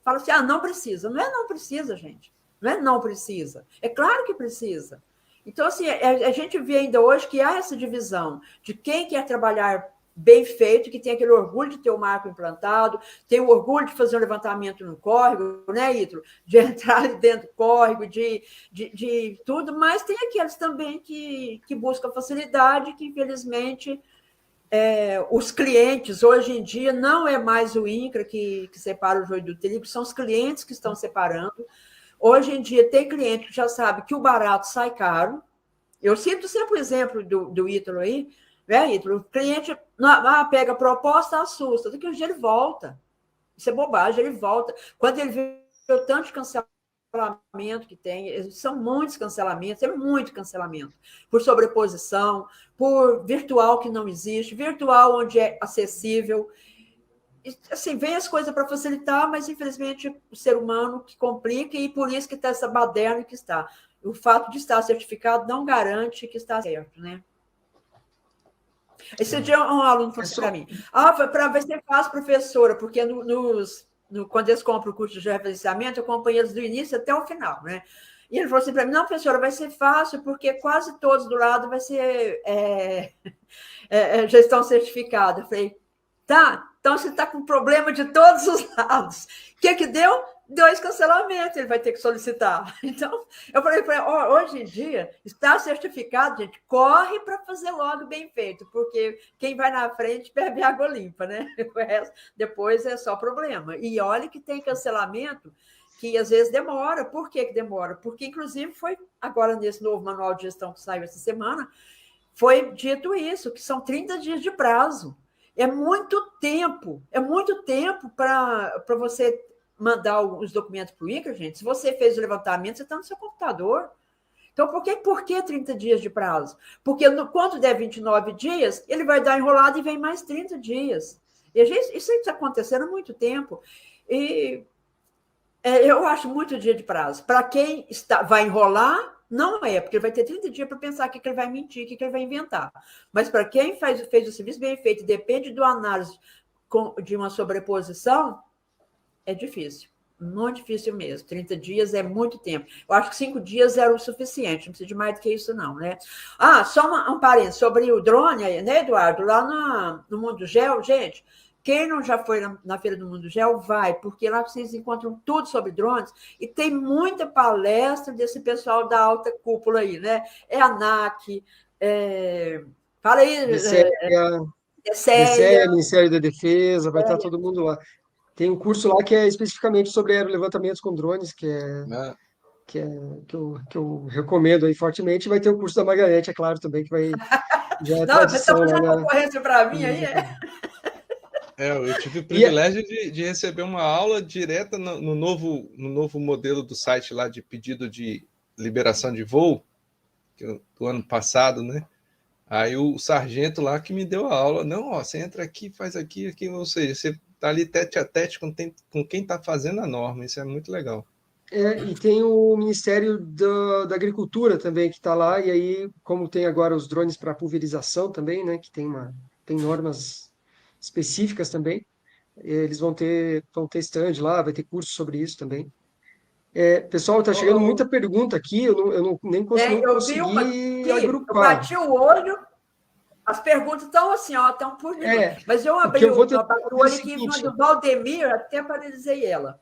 fala assim, não precisa. Não precisa, gente. Não precisa. É claro que precisa. Então, assim, a gente vê ainda hoje que há essa divisão de quem quer trabalhar bem feito, que tem aquele orgulho de ter o marco implantado, tem o orgulho de fazer um levantamento no córrego, né, Ítalo? De entrar ali dentro do córrego, de tudo, mas tem aqueles também que buscam facilidade, que, infelizmente, os clientes, hoje em dia, não é mais o INCRA que separa o joio do trigo, são os clientes que estão separando. Hoje em dia, tem cliente que já sabe que o barato sai caro. Eu cito sempre o exemplo do Ítalo aí, né, Ítalo? O cliente pega a proposta, assusta. Daqui a um dia ele volta. Isso é bobagem, ele volta. Quando ele vê o tanto de cancelamento que tem, são muitos cancelamentos, é muito cancelamento. Por sobreposição, por virtual que não existe, virtual onde é acessível. Assim, vem as coisas para facilitar, mas, infelizmente, o ser humano que complica e por isso que está essa baderna que está. O fato de estar certificado não garante que está certo, né? Esse dia um aluno falou assim para mim, vai ser fácil, professora, porque quando eles compram o curso de referenciamento, eu acompanho eles do início até o final, né? E ele falou assim para mim, não, professora, vai ser fácil, porque quase todos do lado vai ser gestão certificada. Eu falei, tá, então você está com problema de todos os lados. O que deu? 2 cancelamentos ele vai ter que solicitar. Então, eu falei para ele, hoje em dia, está certificado, gente, corre para fazer logo bem feito, porque quem vai na frente bebe água limpa, né? Depois é só problema. E olha que tem cancelamento que às vezes demora. Por que demora? Porque, inclusive, foi agora nesse novo manual de gestão que saiu essa semana, foi dito isso, que são 30 dias de prazo. É muito tempo para você mandar os documentos para o INCRA, gente. Se você fez o levantamento, você está no seu computador. Então, por que 30 dias de prazo? Porque quando der 29 dias, ele vai dar enrolado e vem mais 30 dias. E isso está acontecendo há muito tempo. E eu acho muito dia de prazo. Para quem vai enrolar, não é, porque ele vai ter 30 dias para pensar o que ele vai mentir, o que ele vai inventar. Mas para quem fez o serviço bem feito, depende do análise de uma sobreposição, é difícil, muito difícil mesmo. 30 dias é muito tempo. Eu acho que 5 dias era o suficiente, não precisa de mais do que isso, não, né? Só um parênteses sobre o drone, né, Eduardo? Lá no Mundo Gel, gente, quem não já foi na Feira do Mundo Gel, vai, porque lá vocês encontram tudo sobre drones e tem muita palestra desse pessoal da alta cúpula aí, né? É a ANAC, fala aí, DCE, Ministério da Defesa, vai estar todo mundo lá. Tem um curso lá que é especificamente sobre aerolevantamentos com drones, que eu recomendo aí fortemente. Vai ter o curso da Margarete, é claro, também, que vai já é tradição. Não, você está fazendo concorrência para mim aí, eu tive o privilégio de receber uma aula direta no novo modelo do site lá de pedido de liberação de voo, do ano passado, né? Aí o sargento lá que me deu a aula, não, você entra aqui, faz aqui, ou seja, você está ali tete a tete com quem está fazendo a norma, isso é muito legal. E tem o Ministério da Agricultura também que está lá, e aí, como tem agora os drones para pulverização também, né, que tem normas específicas também, eles vão ter stand lá, vai ter curso sobre isso também. Pessoal, está chegando muita pergunta aqui, eu nem consegui agrupar. Eu bati o olho, as perguntas estão assim, estão por minuto. Mas eu abri o olho aqui, do Valdemir, até paralisei ela.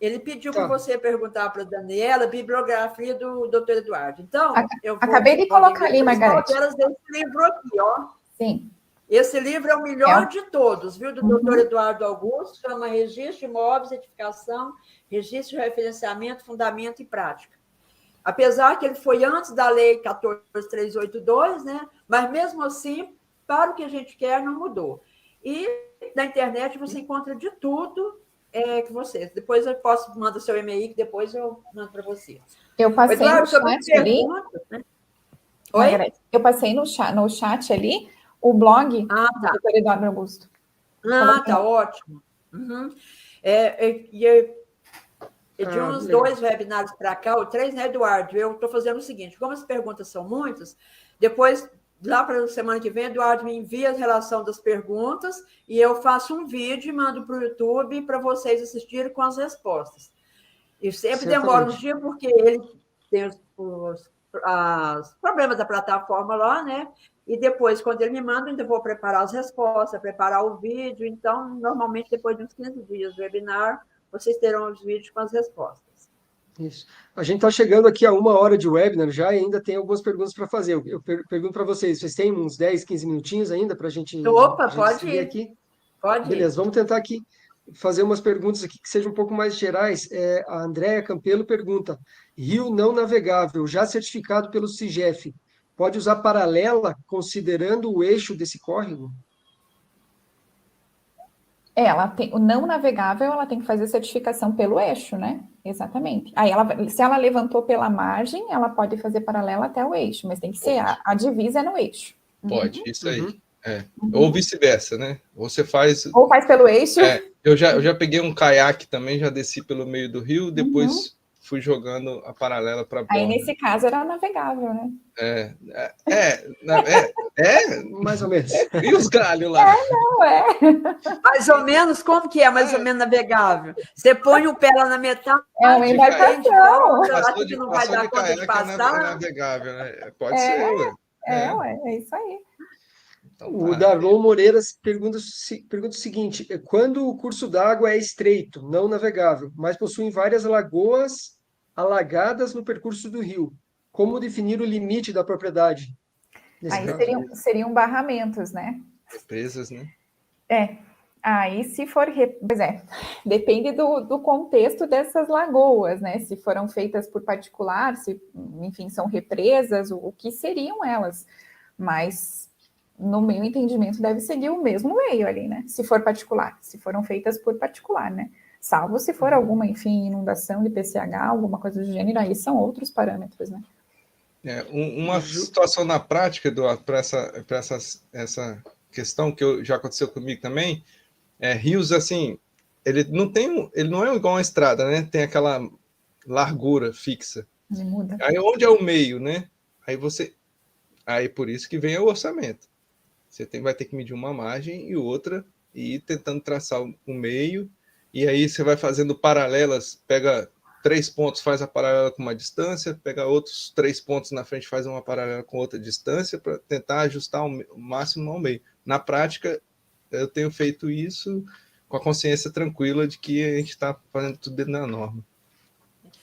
Ele pediu para você perguntar para a Daniela a bibliografia do Dr. Eduardo. Então, acabei de colocar ali, Margarete. Desse livro aqui, ó. Sim. Esse livro é o melhor de todos, viu? Do Dr. Eduardo Augusto, chama Registro de Imóveis, Edificação, Registro de Referenciamento, Fundamento e Prática. Apesar que ele foi antes da Lei 14.382, né? Mas, mesmo assim, para o que a gente quer, não mudou. E na internet você encontra de tudo que você... Depois eu posso mandar seu e-mail, que depois eu mando para você. Eu passei no chat ali... Né? Oi? Eu passei no chat ali o blog do Dr. Eduardo Augusto. Tá ótimo. De uns 2 webinários para cá, ou 3, né, Eduardo? Eu estou fazendo o seguinte, como as perguntas são muitas, depois, lá para a semana que vem, Eduardo me envia a relação das perguntas e eu faço um vídeo e mando para o YouTube para vocês assistirem com as respostas. E sempre demora uns dias, porque ele tem os problemas da plataforma lá, né? E depois, quando ele me manda, eu ainda vou preparar as respostas, preparar o vídeo. Então, normalmente, depois de uns 15 dias do webinar, vocês terão os vídeos com as respostas. Isso. A gente está chegando aqui a 1 hora de webinar já e ainda tem algumas perguntas para fazer. Eu pergunto para vocês têm uns 10, 15 minutinhos ainda para a gente pode ir aqui? Pode ir. Beleza, vamos tentar aqui fazer umas perguntas aqui que sejam um pouco mais gerais. A Andréia Campelo pergunta, rio não navegável, já certificado pelo CIGEF, pode usar paralela considerando o eixo desse córrego? Ela tem, o não navegável, ela tem que fazer certificação pelo eixo, né? Exatamente. Aí, se ela levantou pela margem, ela pode fazer paralela até o eixo, mas tem que ser a divisa no eixo. Pode, isso aí. Ou vice-versa, né? Você faz... Ou faz pelo eixo. Eu já peguei um caiaque também, já desci pelo meio do rio, depois fui jogando a paralela para a borda. Aí, nesse caso, era navegável, né? Mais ou menos. E os galhos lá? Mais ou menos, como que é mais ou menos navegável? Você põe o pé lá na metade, uma embarcação. Acho que não vai dar conta de passar. É navegável, né? Pode ser, é isso aí. Então O tá. Darlon Moreira pergunta o seguinte: quando o curso d'água é estreito, não navegável, mas possui várias lagoas alagadas no percurso do rio, como definir o limite da propriedade? Nesse Aí caso. seriam barramentos, né? Represas, né? Aí se for, pois é, depende do contexto dessas lagoas, né? Se foram feitas por particular, se, enfim, são represas, o que seriam elas. Mas, no meu entendimento, deve seguir o mesmo meio ali, né? Se for particular, se foram feitas por particular, né? Salvo se for alguma, enfim, inundação de PCH, alguma coisa do gênero, aí são outros parâmetros, né? Uma situação na prática, Eduardo, para essa questão que já aconteceu comigo também, rios assim, ele não é igual uma estrada, né? Tem aquela largura fixa. Ele muda. Aí onde é o meio, né? Aí por isso que vem o orçamento. Você vai ter que medir uma margem e outra e ir tentando traçar o meio, e aí você vai fazendo paralelas, pega 3 pontos, faz a paralela com uma distância, pega outros 3 pontos na frente, faz uma paralela com outra distância para tentar ajustar o máximo ao meio. Na prática, eu tenho feito isso com a consciência tranquila de que a gente está fazendo tudo dentro da norma.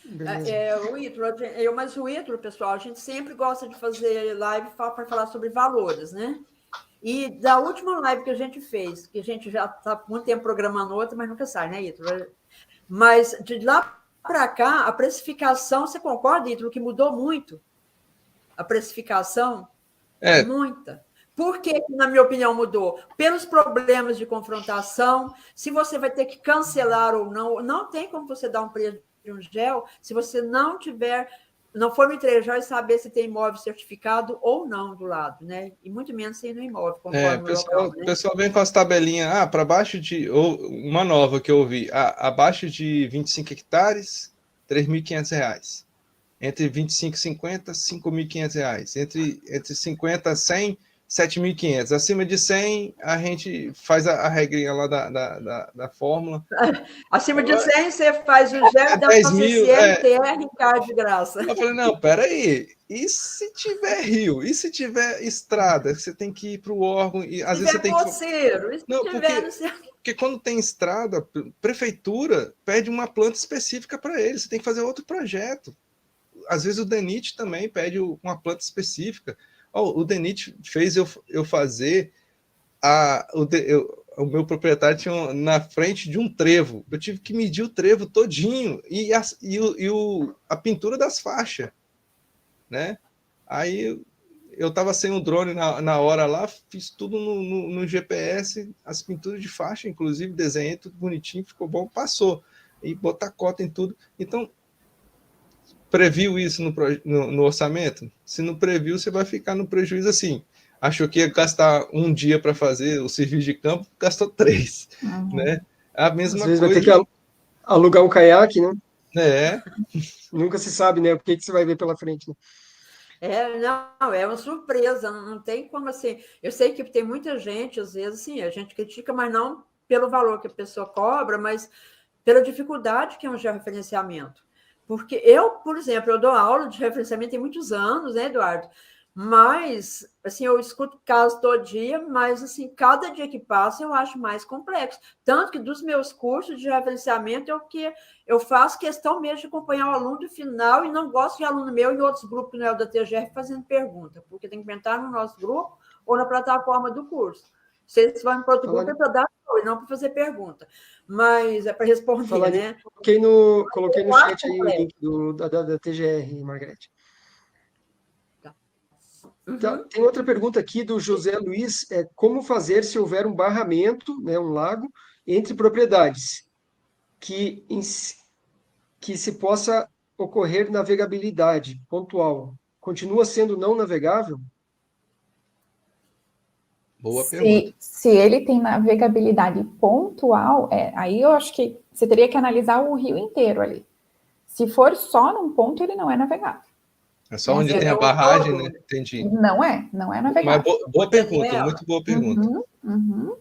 Mas o Ítalo, pessoal, a gente sempre gosta de fazer live para falar sobre valores, né? E da última live que a gente fez, que a gente já está muito tempo programando outra, mas nunca sai, né, Ítalo? Mas de lá para cá, a precificação, você concorda, Ítalo, que mudou muito? A precificação? Muita. Por que, na minha opinião, mudou? Pelos problemas de confrontação, se você vai ter que cancelar ou não, não tem como você dar um preço de um gel se você não for no entrejar e saber se tem imóvel certificado ou não do lado, né? E muito menos sem no imóvel, conforme o local, né? O pessoal vem com as tabelinhas, para baixo de... uma nova que eu ouvi, abaixo de 25 hectares, R$ 3.500. Entre 25 e 50, R$ 5.500. Entre 50 a 100, 7.500. Acima de 100, a gente faz a regrinha lá da fórmula. Acima de 100, você faz o gel e dá para você CMTR e cai de graça. Eu falei, não, peraí, e se tiver rio? E se tiver estrada? Você tem que ir para o órgão. E às vezes você tem poceiro, e se não, tiver porque quando tem estrada, prefeitura pede uma planta específica para ele. Você tem que fazer outro projeto. Às vezes o DENIT também pede uma planta específica. O DENIT fez eu fazer o meu proprietário tinha na frente de um trevo. Eu tive que medir o trevo todinho e a pintura das faixas, né? Aí eu estava sem o drone na hora lá, fiz tudo no GPS, as pinturas de faixa, inclusive desenhei tudo bonitinho, ficou bom, passou. E botar cota em tudo. Então, previu isso no orçamento? Se não previu, você vai ficar no prejuízo assim. Achou que ia gastar um dia para fazer o serviço de campo, gastou 3. Né? A mesma Às vezes coisa. vai ter que alugar um caiaque, né? É. Nunca se sabe, né? O que você vai ver pela frente, né? Não, é uma surpresa, não tem como assim. Eu sei que tem muita gente, às vezes, assim, a gente critica, mas não pelo valor que a pessoa cobra, mas pela dificuldade que é um georreferenciamento. Porque eu, por exemplo, eu dou aula de referenciamento tem muitos anos, né, Eduardo? Mas, assim, eu escuto casos todo dia, mas, assim, cada dia que passa eu acho mais complexo. Tanto que dos meus cursos de referenciamento eu faço questão mesmo de acompanhar o aluno do final e não gosto de aluno meu em outros grupos que não é o da TGR fazendo pergunta, porque tem que entrar no nosso grupo ou na plataforma do curso. Vocês vão para outro grupo é para dar aula, não para fazer pergunta. Mas é para responder, né? Coloquei no chat aí o link da TGR, Margarete. Então, tem outra pergunta aqui do José Luiz, como fazer se houver um barramento, né, um lago, entre propriedades, que se possa ocorrer navegabilidade pontual. Continua sendo não navegável? Boa pergunta. Se ele tem navegabilidade pontual, aí eu acho que você teria que analisar o rio inteiro ali. Se for só num ponto, ele não é navegável. É só onde tem a barragem, né? Entendi. Não é navegável. Mas boa pergunta, muito boa pergunta.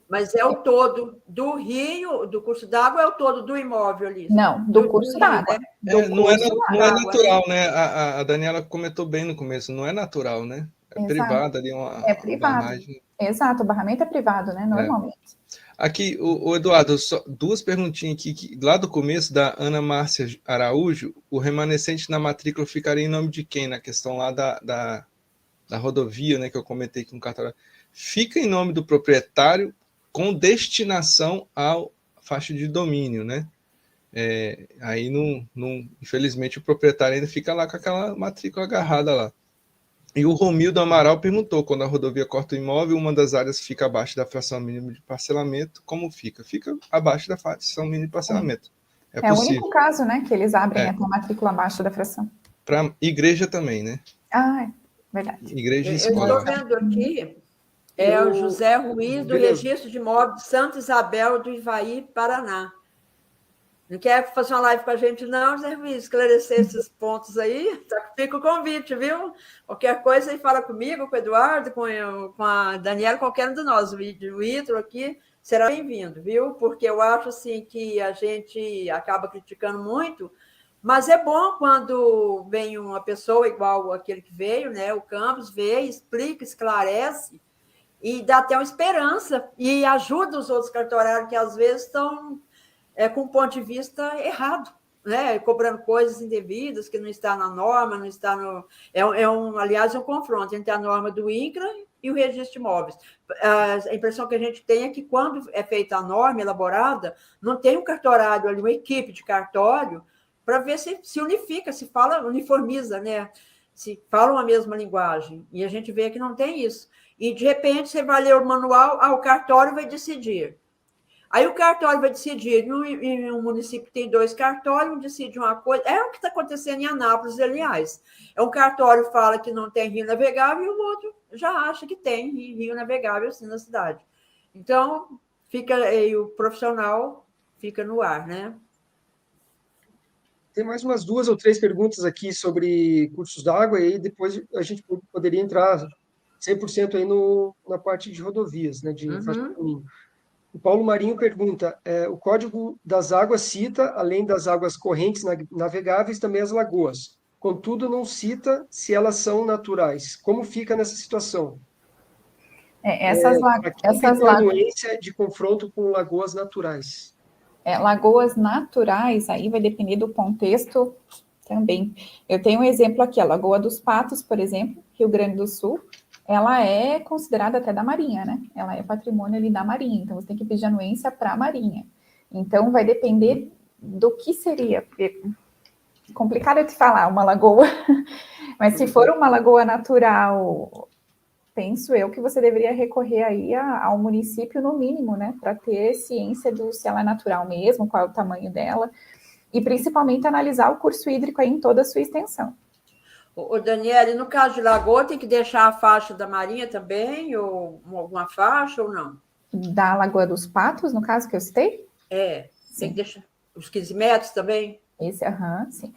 Mas é o todo do rio, do curso d'água, é o todo do imóvel ali? Não, do curso d'água. Né? Não é natural, né? A Daniela comentou bem no começo, não é natural, né? É privada ali, é privado. Exato, o barramento é privado, né? Normalmente. Aqui, o Eduardo, só duas perguntinhas aqui. Que, lá do começo, da Ana Márcia Araújo, o remanescente na matrícula ficaria em nome de quem? Na questão lá da rodovia, né, que eu comentei com o cartório. Fica em nome do proprietário com destinação à faixa de domínio, né? Aí, infelizmente, o proprietário ainda fica lá com aquela matrícula agarrada lá. E o Romildo Amaral perguntou, quando a rodovia corta o imóvel, uma das áreas fica abaixo da fração mínima de parcelamento, como fica? Fica abaixo da fração mínima de parcelamento. É o único caso, né, que eles abrem até a matrícula abaixo da fração. Para igreja também, né? Ah, é verdade. Igreja e Eu escola. estou vendo aqui, o José Ruiz, do Registro de Imóveis de Santa Isabel do Ivaí, Paraná. Não quer fazer uma live com a gente, não, José Ruiz, esclarecer esses pontos aí? Fica o convite, viu? Qualquer coisa aí fala comigo, com o Eduardo, com a Daniela, qualquer um de nós, o Ítalo aqui, será bem-vindo, viu? Porque eu acho assim que a gente acaba criticando muito, mas é bom quando vem uma pessoa igual aquele que veio, né? O Campos veio, explica, esclarece e dá até uma esperança e ajuda os outros cartorários que às vezes estão com um ponto de vista errado, né? Cobrando coisas indevidas que não está na norma, não está no... aliás, é um confronto entre a norma do INCRA e o registro de imóveis. A impressão que a gente tem é que quando é feita a norma elaborada, não tem um cartorário ali, uma equipe de cartório, para ver se unifica, se fala, uniformiza, né? Se falam a mesma linguagem. E a gente vê que não tem isso. E, de repente, você vai ler o manual, o cartório vai decidir. Aí o cartório vai decidir, em um município tem 2 cartórios, um decide uma coisa, é o que está acontecendo em Anápolis, aliás. Um cartório fala que não tem rio navegável e o outro já acha que tem rio navegável sim na cidade. Então, o profissional fica no ar, né? Tem mais umas 2 ou 3 perguntas aqui sobre cursos d'água, e aí depois a gente poderia entrar 100% aí na parte de rodovias, né, de infraestrutura. O Paulo Marinho pergunta, o Código das Águas cita, além das águas correntes navegáveis, também as lagoas. Contudo, não cita se elas são naturais. Como fica nessa situação? Para quem tem anuência de confronto com lagoas naturais? Lagoas naturais, aí vai depender do contexto também. Eu tenho um exemplo aqui, a Lagoa dos Patos, por exemplo, Rio Grande do Sul, ela é considerada até da Marinha, né? Ela é patrimônio ali da Marinha, então você tem que pedir anuência para a Marinha. Então, vai depender do que seria, porque complicado de falar, uma lagoa, mas se for uma lagoa natural, penso eu que você deveria recorrer aí ao município no mínimo, né? Para ter ciência se ela é natural mesmo, qual é o tamanho dela, e principalmente analisar o curso hídrico aí em toda a sua extensão. O Daniele, no caso de lagoa, tem que deixar a faixa da Marinha também, ou alguma faixa, ou não? Da Lagoa dos Patos, no caso que eu citei? Tem que deixar os 15 metros também? Sim.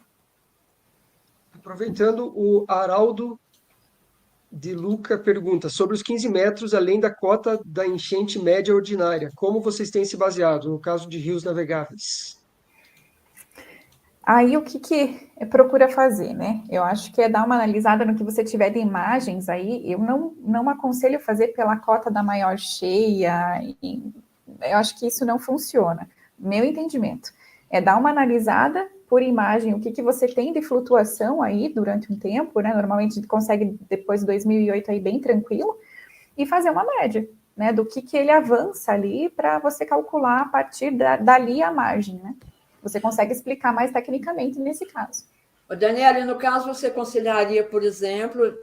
Aproveitando, o Araldo de Luca pergunta sobre os 15 metros além da cota da enchente média ordinária. Como vocês têm se baseado no caso de rios navegáveis? Aí, o que procura fazer, né? Eu acho que é dar uma analisada no que você tiver de imagens aí. Eu não aconselho fazer pela cota da maior cheia. Eu acho que isso não funciona. Meu entendimento é dar uma analisada por imagem, o que você tem de flutuação aí durante um tempo, né? Normalmente a gente consegue, depois de 2008, aí bem tranquilo, e fazer uma média, né? Do que ele avança ali para você calcular a partir dali a margem, né? Você consegue explicar mais tecnicamente nesse caso. Daniela, no caso, você aconselharia, por exemplo,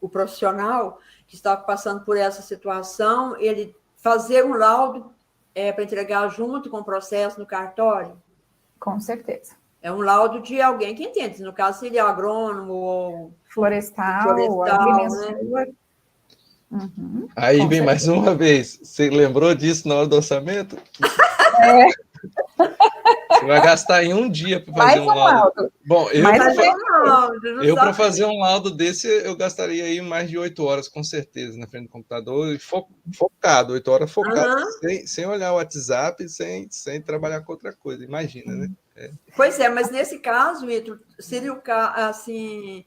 o profissional que está passando por essa situação, ele fazer um laudo para entregar junto com o processo no cartório? Com certeza. É um laudo de alguém que entende. No caso, seria agrônomo ou florestal, né? Uhum. Aí vem certeza. Mais uma vez. Você lembrou disso na hora do orçamento? Você vai gastar em um dia para fazer um laudo. Bom, eu para fazer um laudo desse, eu gastaria aí mais de 8 horas, com certeza, na frente do computador, focado, 8 horas focado, sem olhar o WhatsApp, sem trabalhar com outra coisa, imagina, né? Pois é, mas nesse caso, Ítalo, seria o caso, assim,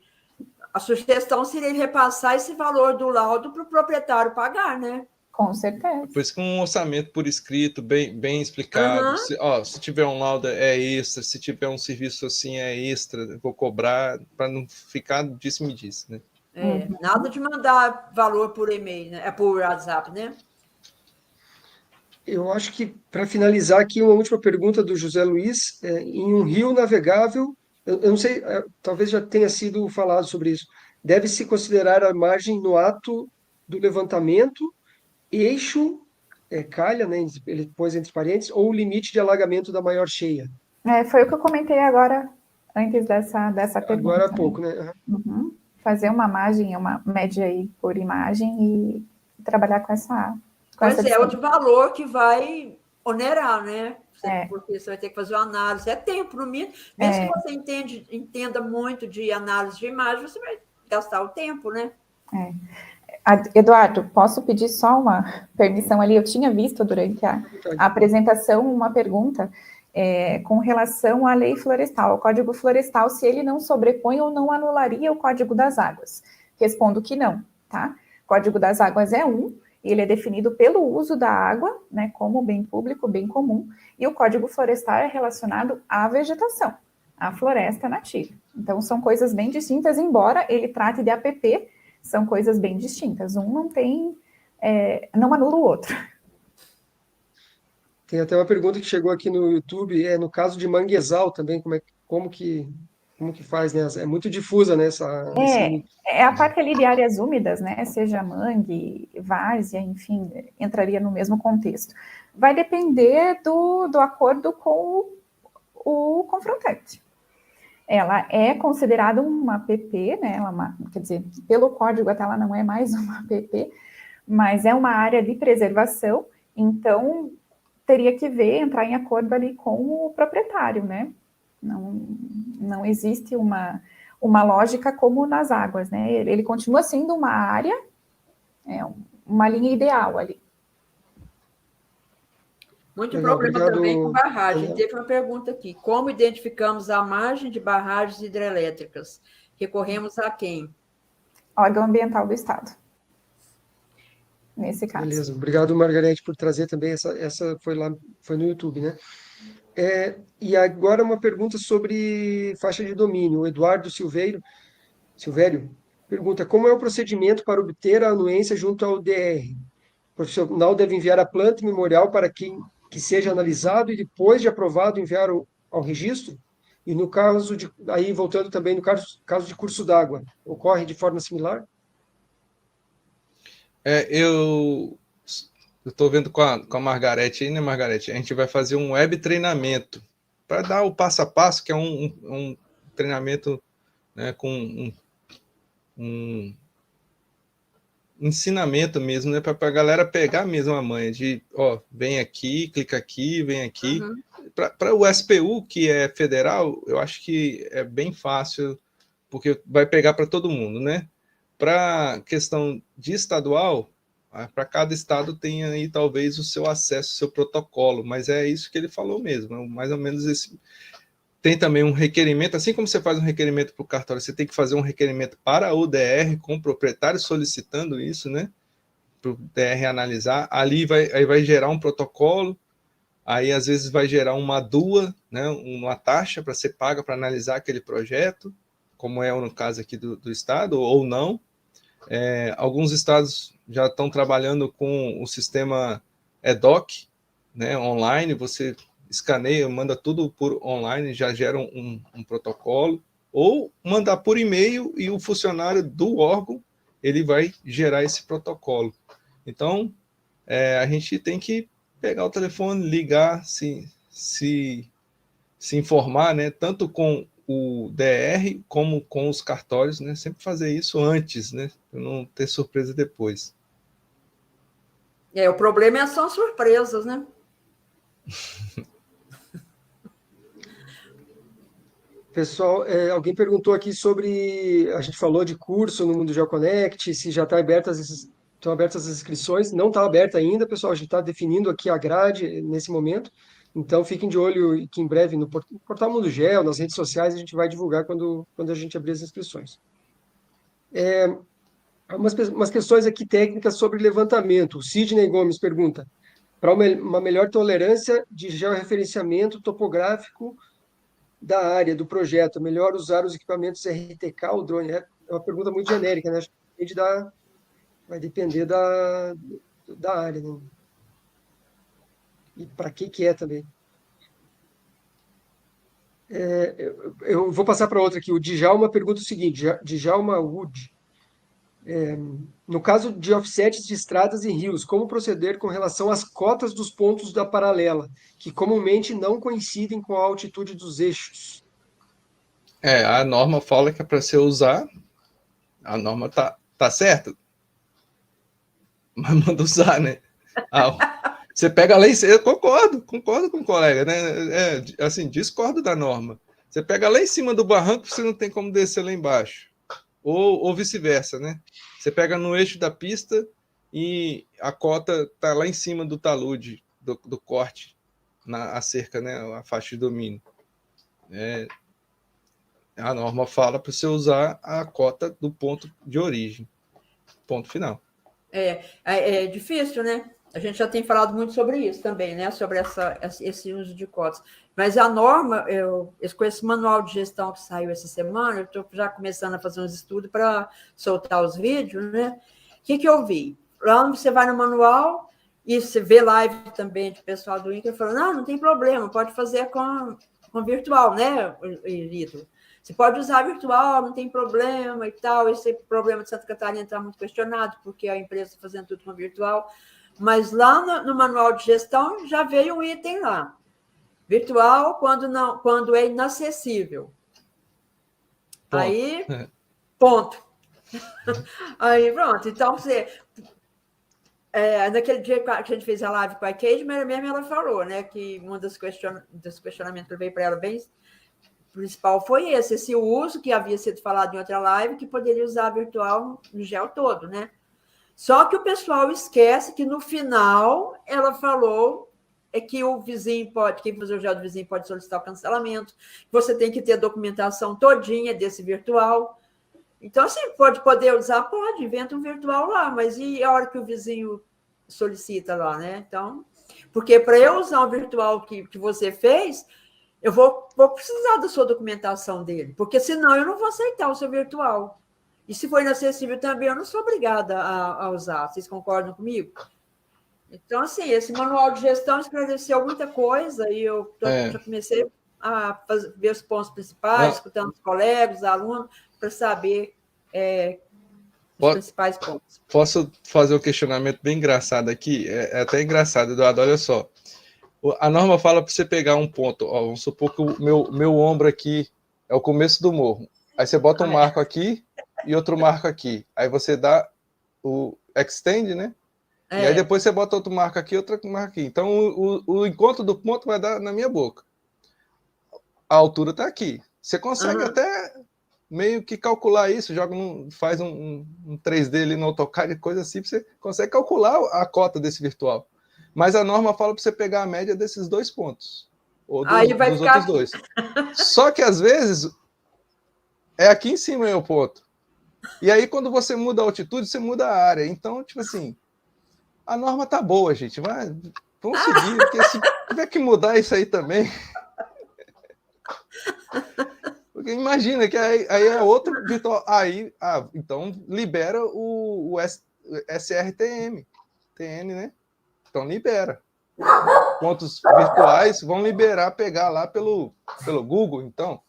A sugestão seria repassar esse valor do laudo para o proprietário pagar, né? Com certeza. Por isso que um orçamento por escrito, bem explicado. Se tiver um laudo é extra, se tiver um serviço assim é extra, vou cobrar, para não ficar disse-me-disse, né? Nada de mandar valor por e-mail, né? Por WhatsApp, né? Eu acho que, para finalizar aqui, uma última pergunta do José Luiz. Em um rio navegável, eu não sei, talvez já tenha sido falado sobre isso, deve-se considerar a margem no ato do levantamento, eixo, calha, né, ele pôs entre parênteses, ou o limite de alagamento da maior cheia. Foi o que eu comentei agora, antes dessa pergunta. Agora há pouco, né? Uhum. Fazer uma margem, uma média aí por imagem e trabalhar com essa... Pois é o valor que vai onerar, né? Porque você vai ter que fazer uma análise. É tempo, no mínimo. Mesmo que você entenda muito de análise de imagem, você vai gastar o tempo, né? Eduardo, posso pedir só uma permissão ali? Eu tinha visto durante a apresentação uma pergunta com relação à lei florestal, ao Código Florestal, se ele não sobrepõe ou não anularia o Código das Águas. Respondo que não, tá? O Código das Águas é ele é definido pelo uso da água, né, como bem público, bem comum, e o Código Florestal é relacionado à vegetação, à floresta nativa. Então, são coisas bem distintas, embora ele trate de APP, são coisas bem distintas. Um não tem, não anula o outro. Tem até uma pergunta que chegou aqui no YouTube, no caso de manguezal também, como que faz, né? É muito difusa, né, esse limite. A parte ali de áreas úmidas, né, seja mangue, várzea, enfim, entraria no mesmo contexto. Vai depender do acordo com o confrontante. Ela é considerada uma PP, né, quer dizer, pelo código até ela não é mais uma PP, mas é uma área de preservação, então teria que entrar em acordo ali com o proprietário, né? Não existe uma lógica como nas águas, né? Ele continua sendo uma área, uma linha ideal ali. Muito Legal, problema obrigado, também com barragem. Daniel. Teve uma pergunta aqui. Como identificamos a margem de barragens hidrelétricas? Recorremos a quem? Órgão Ambiental do Estado. Nesse caso. Beleza, obrigado, Margarete, por trazer também essa foi no YouTube, né? E agora uma pergunta sobre faixa de domínio. O Eduardo Silvério pergunta: como é o procedimento para obter a anuência junto ao DR? O profissional deve enviar a planta e memorial para que seja analisado e depois de aprovado enviar ao registro? E no caso aí voltando também no caso de curso d'água, ocorre de forma similar? Eu estou vendo com a Margarete aí, né, Margarete? A gente vai fazer um web treinamento para dar o passo a passo, que é um treinamento, né, com um ensinamento mesmo, né, para a galera pegar mesmo a manha de, vem aqui, clica aqui, vem aqui. Uhum. Para o SPU, que é federal, eu acho que é bem fácil, porque vai pegar para todo mundo, né? Para questão de estadual, para cada estado tem aí talvez o seu acesso, o seu protocolo, mas é isso que ele falou mesmo, mais ou menos esse. Tem também um requerimento, assim como você faz um requerimento para o cartório, você tem que fazer um requerimento para o DR, com o proprietário solicitando isso, né? Para o DR analisar, aí vai gerar um protocolo, aí às vezes vai gerar uma DUA, né? Uma taxa para ser paga para analisar aquele projeto, como é no caso aqui do estado, ou não. Alguns estados já estão trabalhando com o sistema EDOC, né, online, você escaneia, manda tudo por online, já gera um protocolo, ou mandar por e-mail e o funcionário do órgão, ele vai gerar esse protocolo. Então, a gente tem que pegar o telefone, ligar, se informar, né, tanto com o DR como com os cartórios, né? Sempre fazer isso antes, né? Para não ter surpresa depois. O problema são as surpresas, né? Pessoal, alguém perguntou aqui sobre, a gente falou de curso no Mundo GeoConnect, se já estão abertas as inscrições. Não está aberta ainda, pessoal, a gente está definindo aqui a grade nesse momento. Então, fiquem de olho que em breve no portal Mundo Geo, nas redes sociais, a gente vai divulgar quando a gente abrir as inscrições. Umas questões aqui técnicas sobre levantamento. O Sidney Gomes pergunta: para uma melhor tolerância de georreferenciamento topográfico da área do projeto, melhor usar os equipamentos RTK ou drone? É uma pergunta muito genérica, né? Acho que vai depender da área, né? E para que é também. Eu vou passar para outra aqui. O Djalma pergunta o seguinte: Djalma Wood. No caso de offsets de estradas e rios, como proceder com relação às cotas dos pontos da paralela, que comumente não coincidem com a altitude dos eixos? A norma fala que é para você usar, a norma tá certa, mas manda usar, né? Você pega a lei, eu concordo com o colega, né? Assim, discordo da norma. Você pega lá em cima do barranco, você não tem como descer lá embaixo. Ou vice-versa, né? Você pega no eixo da pista e a cota tá lá em cima do talude, do corte, a cerca, né? A faixa de domínio. A norma fala para você usar a cota do ponto de origem. Ponto final. É difícil, né? A gente já tem falado muito sobre isso também, né? Sobre esse uso de cotas. Mas a norma, com esse manual de gestão que saiu essa semana, eu estou já começando a fazer uns estudos para soltar os vídeos, né? O que eu vi? Lá você vai no manual e você vê live também de pessoal do INCRA falando, não tem problema, pode fazer com virtual, né, Lito? Você pode usar virtual, não tem problema e tal. Esse problema de Santa Catarina está muito questionado, porque a empresa está fazendo tudo com virtual. Mas lá no manual de gestão já veio um item lá. Virtual quando é inacessível. Ponto. Aí, ponto. Aí, pronto. Então, naquele dia que a gente fez a live com a Kate, mesmo ela falou, né, que um dos questionamentos que veio para ela bem principal foi esse uso que havia sido falado em outra live, que poderia usar virtual no gel todo, né? Só que o pessoal esquece que no final ela falou que o vizinho quem fazer o gel do vizinho pode solicitar o cancelamento, você tem que ter a documentação todinha desse virtual. Então, assim, pode poder usar? Pode, inventa um virtual lá, mas e a hora que o vizinho solicita lá, né? Então, porque para eu usar o virtual que você fez, eu vou precisar da sua documentação dele, porque senão eu não vou aceitar o seu virtual. E se for inacessível também, eu não sou obrigada a usar. Vocês concordam comigo? Então, assim, esse manual de gestão esclareceu muita coisa e eu já comecei a ver os pontos principais, escutando os colegas, os alunos, para saber os principais pontos. Posso fazer um questionamento bem engraçado aqui? É até engraçado, Eduardo, olha só. A norma fala para você pegar um ponto. Vamos supor que o meu ombro aqui é o começo do morro. Aí você bota um marco aqui e outro marco aqui. Aí você dá o extend, né? E aí depois você bota outro marco aqui, outro marco aqui. Então o encontro do ponto vai dar na minha boca. A altura está aqui. Você consegue até meio que calcular isso, faz um 3D ali no AutoCAD, coisa assim, você consegue calcular a cota desse virtual. Mas a norma fala para você pegar a média desses dois pontos. Ou dos outros dois. Só que, às vezes, é aqui em cima o ponto. E aí, quando você muda a altitude, você muda a área. Então, tipo assim, a norma tá boa, gente. Vamos seguir, porque se tiver que mudar isso aí também... Porque imagina que aí é outro virtual. Então libera o SRTM. TN, né? Então libera. Pontos virtuais vão liberar, pegar lá pelo Google, então.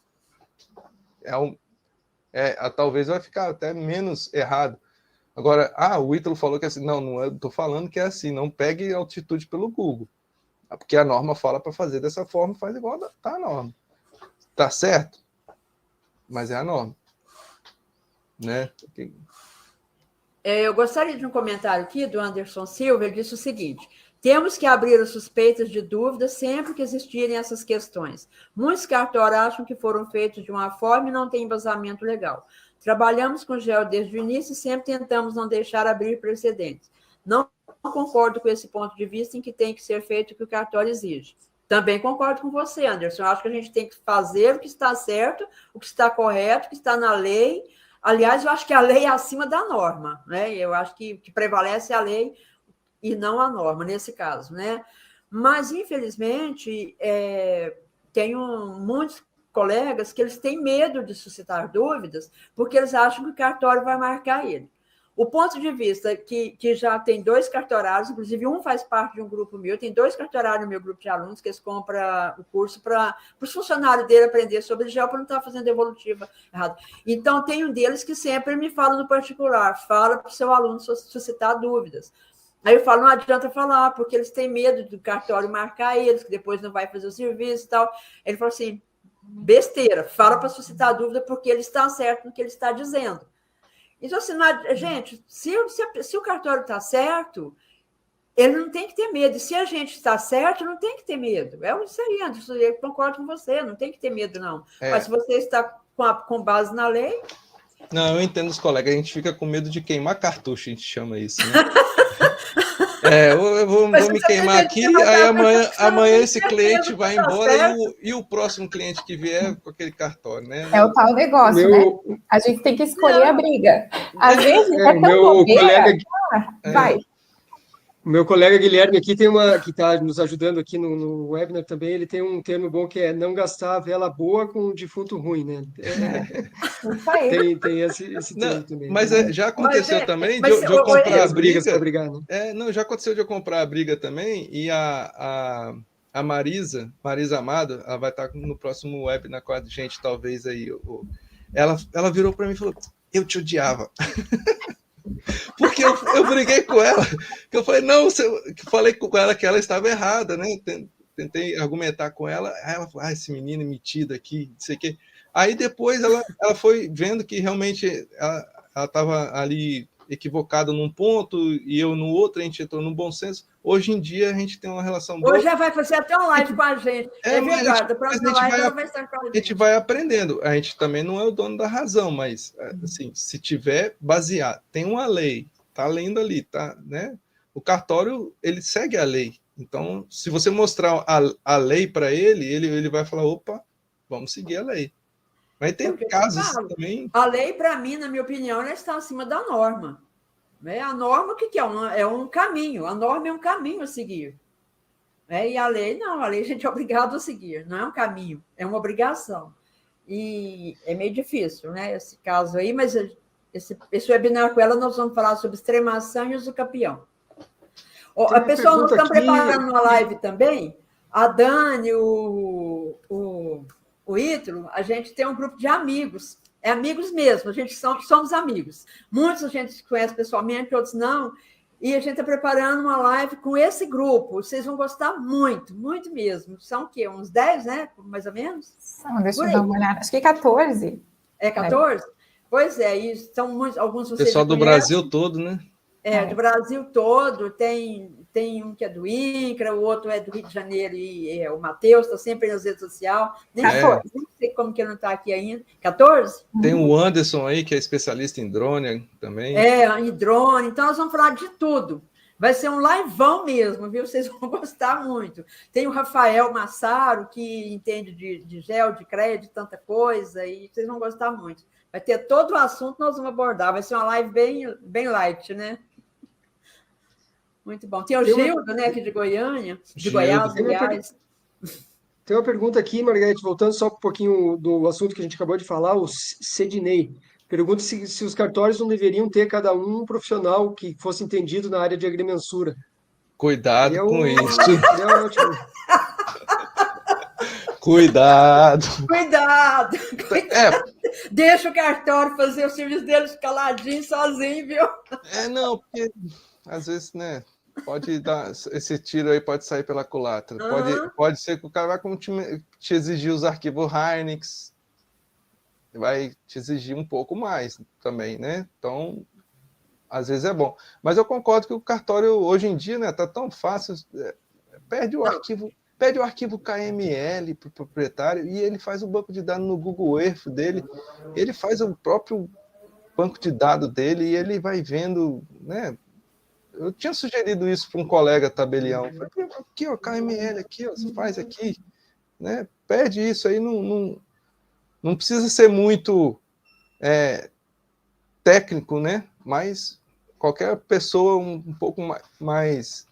Talvez vai ficar até menos errado. Agora, o Ítalo falou que é assim. Não estou falando que é assim. Não pegue altitude pelo Google. Porque a norma fala para fazer dessa forma, faz igual tá a norma. Tá certo? Mas é a norma. Né? Eu gostaria de um comentário aqui do Anderson Silva. Ele disse o seguinte: temos que abrir as suspeitas de dúvidas sempre que existirem essas questões. Muitos cartórios acham que foram feitos de uma forma e não tem embasamento legal. Trabalhamos com GEO desde o início e sempre tentamos não deixar abrir precedentes. Não concordo com esse ponto de vista em que tem que ser feito o que o cartório exige. Também concordo com você, Anderson. Eu acho que a gente tem que fazer o que está certo, o que está correto, o que está na lei. Aliás, eu acho que a lei é acima da norma, né? Eu acho que prevalece a lei e não a norma, nesse caso, né? Mas, infelizmente, tenho muitos colegas que eles têm medo de suscitar dúvidas porque eles acham que o cartório vai marcar ele. O ponto de vista que já tem 2 cartorários, inclusive um faz parte de um grupo meu, tem 2 cartorários no meu grupo de alunos que eles compram o curso para os funcionários dele aprender sobre gel para não estar fazendo evolutiva errado. Então, tem um deles que sempre me fala no particular, fala para o seu aluno suscitar dúvidas. Aí eu falo, não adianta falar, porque eles têm medo do cartório marcar eles, que depois não vai fazer o serviço e tal. Ele falou assim, besteira, fala para suscitar dúvida, porque ele está certo no que ele está dizendo. Então, assim, gente, se o cartório está certo, ele não tem que ter medo. E se a gente está certo, não tem que ter medo. É isso aí, Anderson, eu concordo com você, não tem que ter medo, não. Mas se você está com base na lei... Não, eu entendo os colegas, a gente fica com medo de queimar cartucho, a gente chama isso, né? Eu vou me queimar aqui, aí amanhã esse cliente vai embora e o próximo cliente que vier com aquele cartório, né? É o tal negócio, né? A gente tem que escolher a briga. Às vezes é tão bobeira. Vai. O meu colega Guilherme aqui que está nos ajudando aqui no webinar também, ele tem um termo bom que é não gastar a vela boa com defunto ruim, né? Isso aí. Tem esse termo também. Mas já aconteceu também de eu comprar a briga. Né? Já aconteceu de eu comprar a briga também, e a Marisa Amado, ela vai estar no próximo webinar com a gente, talvez aí. Ela virou para mim e falou: eu te odiava. Porque eu briguei com ela, que eu falei, falei com ela que ela estava errada, né? Tentei argumentar com ela, aí ela falou, esse menino metido aqui, não sei o quê. Aí depois ela foi vendo que realmente ela estava ali equivocada num ponto e eu no outro, a gente entrou no bom senso. Hoje em dia a gente tem uma relação boa. Hoje já vai fazer até uma live com a gente. É verdade, a próxima live ela vai estar com a gente. A gente vai aprendendo. A gente também não é o dono da razão, mas assim, se tiver baseado, tem uma lei, tá lendo ali, tá, né? O cartório, ele segue a lei. Então, se você mostrar a lei para ele vai falar, opa, vamos seguir a lei. Mas tem casos também... A lei, para mim, na minha opinião, ela está acima da norma. A norma, o que é? É um caminho. A norma é um caminho a seguir. E a lei, não. A lei a gente é obrigado a seguir. Não é um caminho, é uma obrigação. E é meio difícil, né? Esse caso aí, mas esse webinar com ela, nós vamos falar sobre extremação e usucapião. A pessoa, nós estamos preparando uma live também. A Dani, o Ítalo, a gente tem um grupo de amigos. É amigos mesmo, a gente somos amigos. Muitos a gente conhece pessoalmente, outros não. E a gente está preparando uma live com esse grupo. Vocês vão gostar muito, muito mesmo. São o quê? Uns 10, né? Mais ou menos? Deixa eu dar uma olhada. Acho que 14. É 14? Pois é, e são alguns vocês pessoal do Brasil todo, né? Do Brasil todo. Tem um que é do INCRA, o outro é do Rio de Janeiro, e o Matheus está sempre nas redes sociais. Nem sei como que ele não está aqui ainda. 14? Tem o Anderson aí, que é especialista em drone também. Em drone. Então, nós vamos falar de tudo. Vai ser um liveão mesmo, viu? Vocês vão gostar muito. Tem o Rafael Massaro, que entende de gel, de crédito, tanta coisa, e vocês vão gostar muito. Vai ter todo o assunto que nós vamos abordar. Vai ser uma live bem light, né? Muito bom. Tem o Gildo, né, aqui de Goiânia, de Goiás, aliás. Tem uma pergunta aqui, Margarete, voltando só um pouquinho do assunto que a gente acabou de falar, o Sedney. Pergunta se os cartórios não deveriam ter cada um profissional que fosse entendido na área de agrimensura. Cuidado com isso. É ótimo. Cuidado. Deixa o cartório fazer o serviço deles caladinho, sozinho, viu? Não, porque às vezes, né, pode dar, esse tiro aí pode sair pela culatra. Pode ser que o cara vai te exigir os arquivos Hynix, vai te exigir um pouco mais também, né? Então, às vezes é bom. Mas eu concordo que o cartório, hoje em dia, né, tá tão fácil, pede o arquivo KML para o proprietário e ele faz o banco de dados no Google Earth dele, ele faz o próprio banco de dados dele e ele vai vendo, né? Eu tinha sugerido isso para um colega tabelião. Falei, aqui, ó, KML, aqui, ó, você faz aqui, né? Pede isso aí, não precisa ser muito técnico, né? Mas qualquer pessoa um pouco mais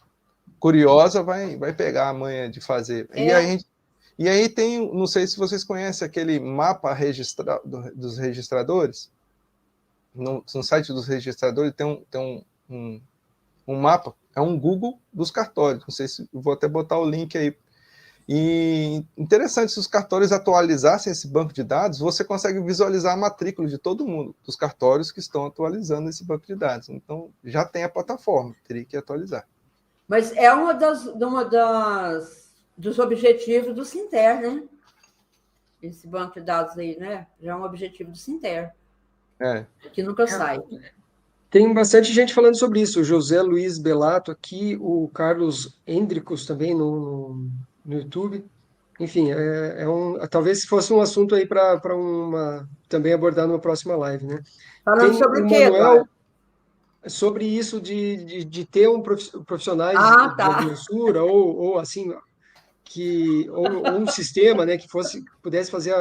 curiosa vai pegar a manha de fazer. E aí tem, não sei se vocês conhecem aquele mapa dos registradores. No site dos registradores tem um mapa, é um Google dos cartórios. Não sei se vou até botar o link aí. E interessante, se os cartórios atualizassem esse banco de dados, você consegue visualizar a matrícula de todo mundo, dos cartórios que estão atualizando esse banco de dados. Então, já tem a plataforma, teria que atualizar. Mas é dos objetivos do Sinter, né? Esse banco de dados aí, né? Já é um objetivo do Sinter. Que nunca sai. Tem bastante gente falando sobre isso. O José Luiz Belato aqui, o Carlos Hendricos também no YouTube. Enfim, talvez fosse um assunto aí para também abordar numa próxima live, né? Falando Tem sobre o o quê, Manuel, Eduardo? sobre isso de ter profissionais de tá. agrimensura ou assim ou um sistema, né, que pudesse fazer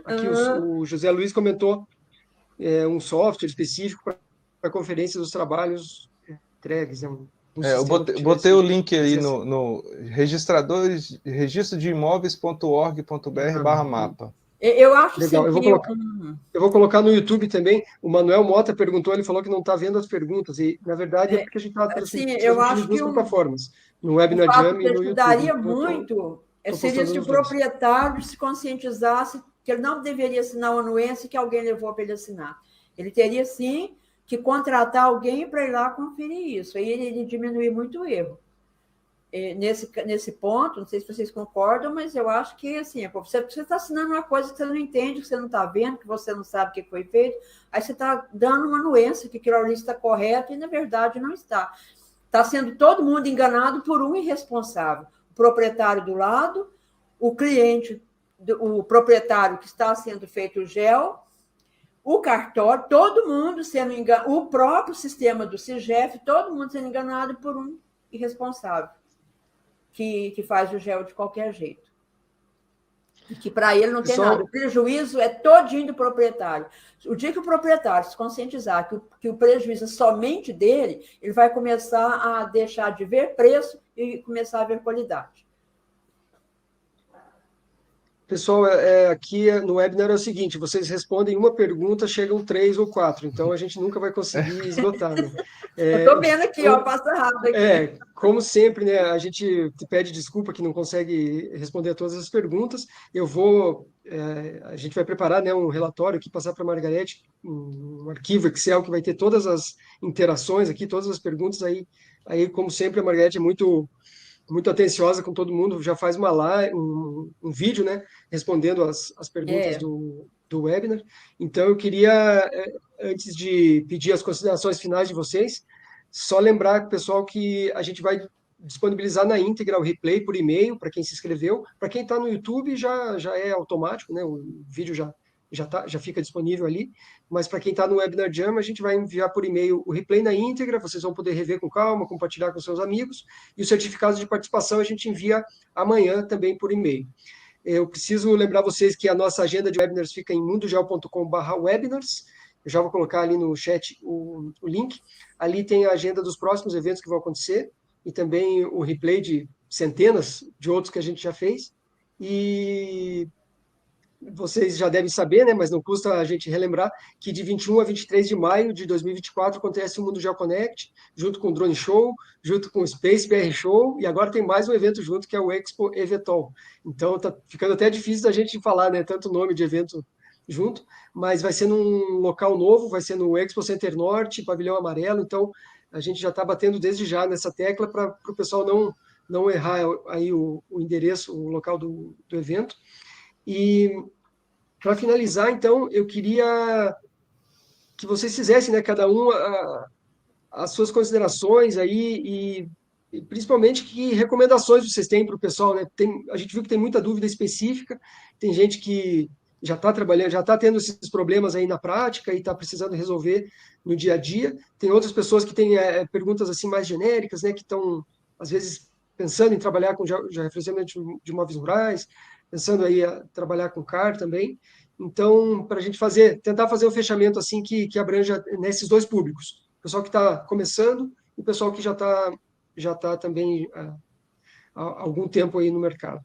aqui o José Luiz comentou um software específico para conferência dos trabalhos entregues, Eu botei o link aí no registradores, registro de imóveis.org.br/mapa. Eu acho legal. Eu vou colocar no YouTube também. O Manuel Mota perguntou, ele falou que não está vendo as perguntas, e na verdade é porque a gente está transmitindo em duas plataformas, no Webinar Jam e no YouTube. Ajudaria muito seria se o proprietário se conscientizasse que ele não deveria assinar uma anuência que alguém levou para ele assinar. Ele teria, sim, que contratar alguém para ir lá conferir isso. Aí ele diminuir muito o erro. Nesse ponto, não sei se vocês concordam, mas eu acho que assim, você está assinando uma coisa que você não entende, que você não está vendo, que você não sabe o que foi feito, aí você está dando uma anuência que aquilo ali está correto e, na verdade, não está. Está sendo todo mundo enganado por um irresponsável. O proprietário do lado, o cliente, o proprietário que está sendo feito o GEL, o cartório, todo mundo sendo enganado, o próprio sistema do CIGEF, todo mundo sendo enganado por um irresponsável que faz o GEL de qualquer jeito. E que para ele não tem nada. O prejuízo é todinho do proprietário. O dia que o proprietário se conscientizar que o prejuízo é somente dele, ele vai começar a deixar de ver preço e começar a ver qualidade. Pessoal, aqui no webinar é o seguinte, vocês respondem uma pergunta, chegam 3 ou 4, então a gente nunca vai conseguir esgotar, né? Eu estou vendo aqui, passa rápido aqui. Como sempre, né, a gente te pede desculpa que não consegue responder a todas as perguntas. A gente vai preparar, né, um relatório aqui, passar para a Margarete, um arquivo Excel que vai ter todas as interações aqui, todas as perguntas aí como sempre, a Margarete é muito atenciosa com todo mundo, já faz uma live, um vídeo, né, respondendo as perguntas do webinar. Então, eu queria, antes de pedir as considerações finais de vocês, só lembrar, pessoal, que a gente vai disponibilizar na íntegra o replay por e-mail, para quem se inscreveu. Para quem está no YouTube, já é automático, né, o vídeo já fica disponível ali, mas para quem está no Webinar Jam, a gente vai enviar por e-mail o replay na íntegra, vocês vão poder rever com calma, compartilhar com seus amigos, e os certificados de participação a gente envia amanhã também por e-mail. Eu preciso lembrar vocês que a nossa agenda de webinars fica em mundogel.com/webinars, eu já vou colocar ali no chat o link, ali tem a agenda dos próximos eventos que vão acontecer, e também o replay de centenas de outros que a gente já fez, e vocês já devem saber, né, mas não custa a gente relembrar que de 21 a 23 de maio de 2024 acontece o Mundo Geo Connect, junto com o Drone Show, junto com o Space BR Show, e agora tem mais um evento junto, que é o Expo Evetol. Então, tá ficando até difícil da gente falar, né, tanto nome de evento junto, mas vai ser num local novo, vai ser no Expo Center Norte, Pavilhão Amarelo, então a gente já está batendo desde já nessa tecla para o pessoal não errar aí o endereço, o local do evento. E, para finalizar, então, eu queria que vocês fizessem, né, cada um, as suas considerações aí e principalmente que recomendações vocês têm para o pessoal, né? A gente viu que tem muita dúvida específica, tem gente que já está trabalhando, já está tendo esses problemas aí na prática e está precisando resolver no dia a dia. Tem outras pessoas que têm perguntas assim mais genéricas, né, que estão, às vezes, pensando em trabalhar com georreferenciamento de imóveis rurais, pensando aí a trabalhar com CAR também. Então, para a gente tentar fazer o fechamento assim que abranja nesses dois públicos, o pessoal que está começando e o pessoal que já tá também há algum tempo aí no mercado.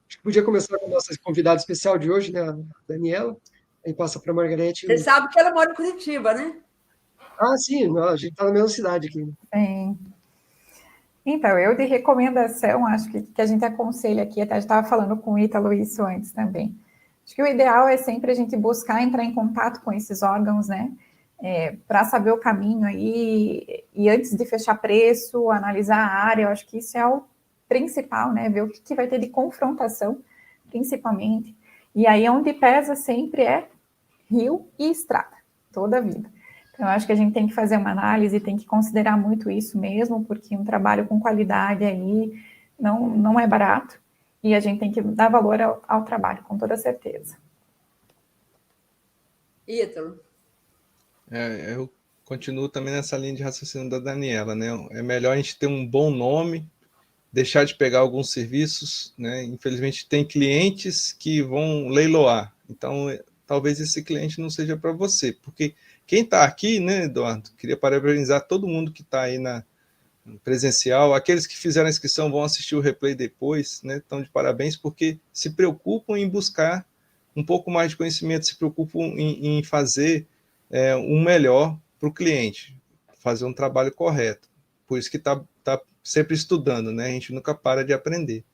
Acho que podia começar com a nossa convidada especial de hoje, né, a Daniela, aí passa para a Margarete. Você sabe que ela mora em Curitiba, né? Ah, sim, a gente está na mesma cidade aqui. Sim. Então, eu de recomendação, acho que a gente aconselha aqui, até estava falando com o Ítalo isso antes também. Acho que o ideal é sempre a gente buscar entrar em contato com esses órgãos, né? Para saber o caminho aí, e antes de fechar preço, analisar a área, eu acho que isso é o principal, né? Ver o que vai ter de confrontação, principalmente. E aí, onde pesa sempre é rio e estrada, toda a vida. Então, eu acho que a gente tem que fazer uma análise, tem que considerar muito isso mesmo, porque um trabalho com qualidade aí não é barato, e a gente tem que dar valor ao trabalho, com toda certeza. Ítalo. Eu continuo também nessa linha de raciocínio da Daniela, né? É melhor a gente ter um bom nome, deixar de pegar alguns serviços, né? Infelizmente tem clientes que vão leiloar, então talvez esse cliente não seja para você, porque quem está aqui, né, Eduardo, queria parabenizar todo mundo que está aí na presencial, aqueles que fizeram a inscrição vão assistir o replay depois, né? Então de parabéns, porque se preocupam em buscar um pouco mais de conhecimento, se preocupam em fazer um melhor para o cliente, fazer um trabalho correto. Por isso que está sempre estudando, né? A gente nunca para de aprender.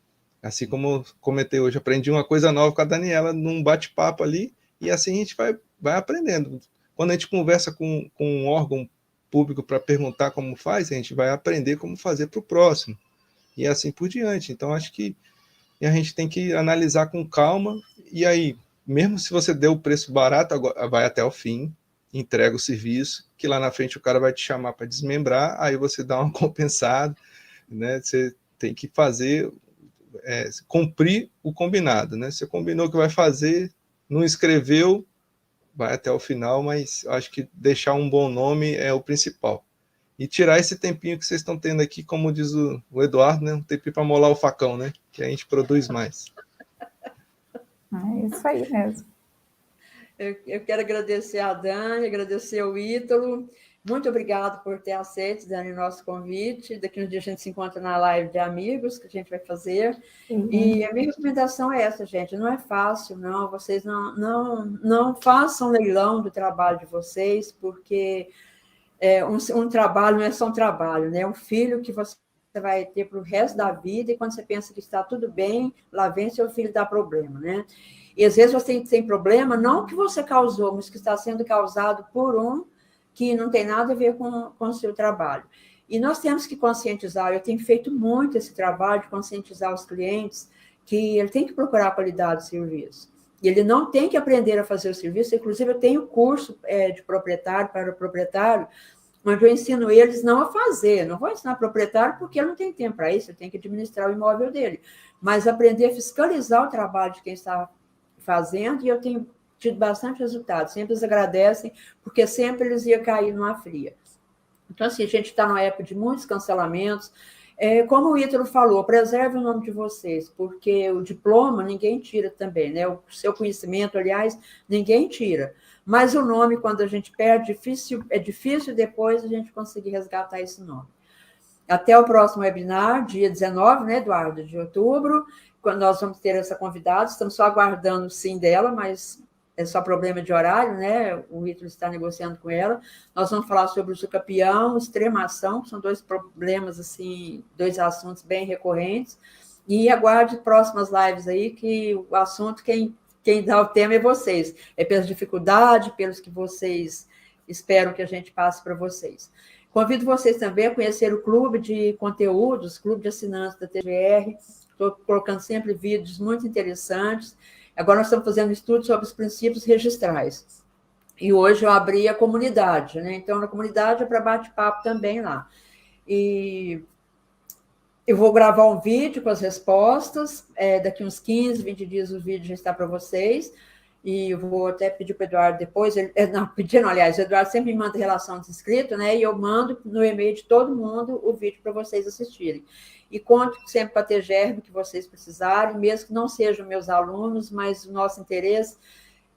Assim como eu comentei hoje, aprendi uma coisa nova com a Daniela num bate-papo ali, e assim a gente vai aprendendo. Quando a gente conversa com um órgão público para perguntar como faz, a gente vai aprender como fazer para o próximo, e assim por diante. Então, acho que a gente tem que analisar com calma, e aí, mesmo se você deu o preço barato, agora vai até o fim, entrega o serviço, que lá na frente o cara vai te chamar para desmembrar, aí você dá uma compensada, né? Você tem que fazer, cumprir o combinado, né? Você combinou que vai fazer, não escreveu, vai até o final, mas acho que deixar um bom nome é o principal. E tirar esse tempinho que vocês estão tendo aqui, como diz o Eduardo, né? Um tempinho para molar o facão, né? Que a gente produz mais. É isso aí mesmo. Eu quero agradecer a Dani, agradecer ao Ítalo. Muito obrigado por ter aceito, Dani, o nosso convite. Daqui um dia a gente se encontra na live de amigos que a gente vai fazer. Uhum. E a minha recomendação é essa, gente. Não é fácil, não. Vocês não façam leilão do trabalho de vocês, porque um trabalho não é só um trabalho, né? É um filho que você vai ter para o resto da vida, e quando você pensa que está tudo bem, lá vem seu filho dar problema, né? E às vezes você tem problema, não que você causou, mas que está sendo causado por um que não tem nada a ver com o seu trabalho. E nós temos que conscientizar, eu tenho feito muito esse trabalho de conscientizar os clientes que ele tem que procurar a qualidade do serviço. E ele não tem que aprender a fazer o serviço, inclusive eu tenho curso de proprietário para o proprietário, onde eu ensino eles não a fazer, não vou ensinar proprietário porque ele não tem tempo para isso, ele tem que administrar o imóvel dele, mas aprender a fiscalizar o trabalho de quem está fazendo, e eu tenho tido bastante resultado, sempre eles agradecem, porque sempre eles iam cair numa fria. Então, assim, a gente está numa época de muitos cancelamentos. Como o Ítalo falou, preserve o nome de vocês, porque o diploma ninguém tira também, né? O seu conhecimento, aliás, ninguém tira. Mas o nome, quando a gente perde, é difícil depois a gente conseguir resgatar esse nome. Até o próximo webinar, dia 19, né, Eduardo, de outubro, quando nós vamos ter essa convidada. Estamos só aguardando o sim dela, mas é só problema de horário, né? O Ítalo está negociando com ela. Nós vamos falar sobre o sucapião, extremação, que são dois problemas, assim, dois assuntos bem recorrentes. E aguarde próximas lives aí, que o assunto, quem dá o tema é vocês. É pelas dificuldades, pelos que vocês esperam que a gente passe para vocês. Convido vocês também a conhecer o clube de conteúdos, clube de assinantes da TGR. Estou colocando sempre vídeos muito interessantes. Agora nós estamos fazendo estudos sobre os princípios registrais. E hoje eu abri a comunidade, né? Então, na comunidade é para bate-papo também lá. E eu vou gravar um vídeo com as respostas. Daqui uns 15, 20 dias o vídeo já está para vocês. E eu vou até pedir para o Eduardo depois. Aliás, o Eduardo sempre me manda relação de inscrito, né? E eu mando no e-mail de todo mundo o vídeo para vocês assistirem. E conto sempre para a TGR que vocês precisarem, mesmo que não sejam meus alunos, mas o nosso interesse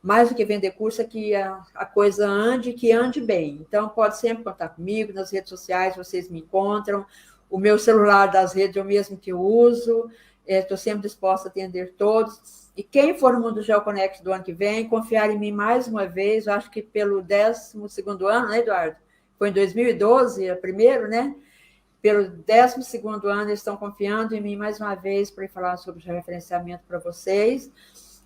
mais do que vender curso, é que a coisa ande, que ande bem. Então, pode sempre contar comigo, nas redes sociais vocês me encontram, o meu celular das redes eu mesmo que uso, estou sempre disposta a atender todos. E quem for no Mundo Geo Connect do ano que vem, confiar em mim mais uma vez, eu acho que pelo 12º ano, né, Eduardo? Foi em 2012, é primeiro, né? Pelo 12º ano, eles estão confiando em mim mais uma vez para falar sobre georreferenciamento para vocês.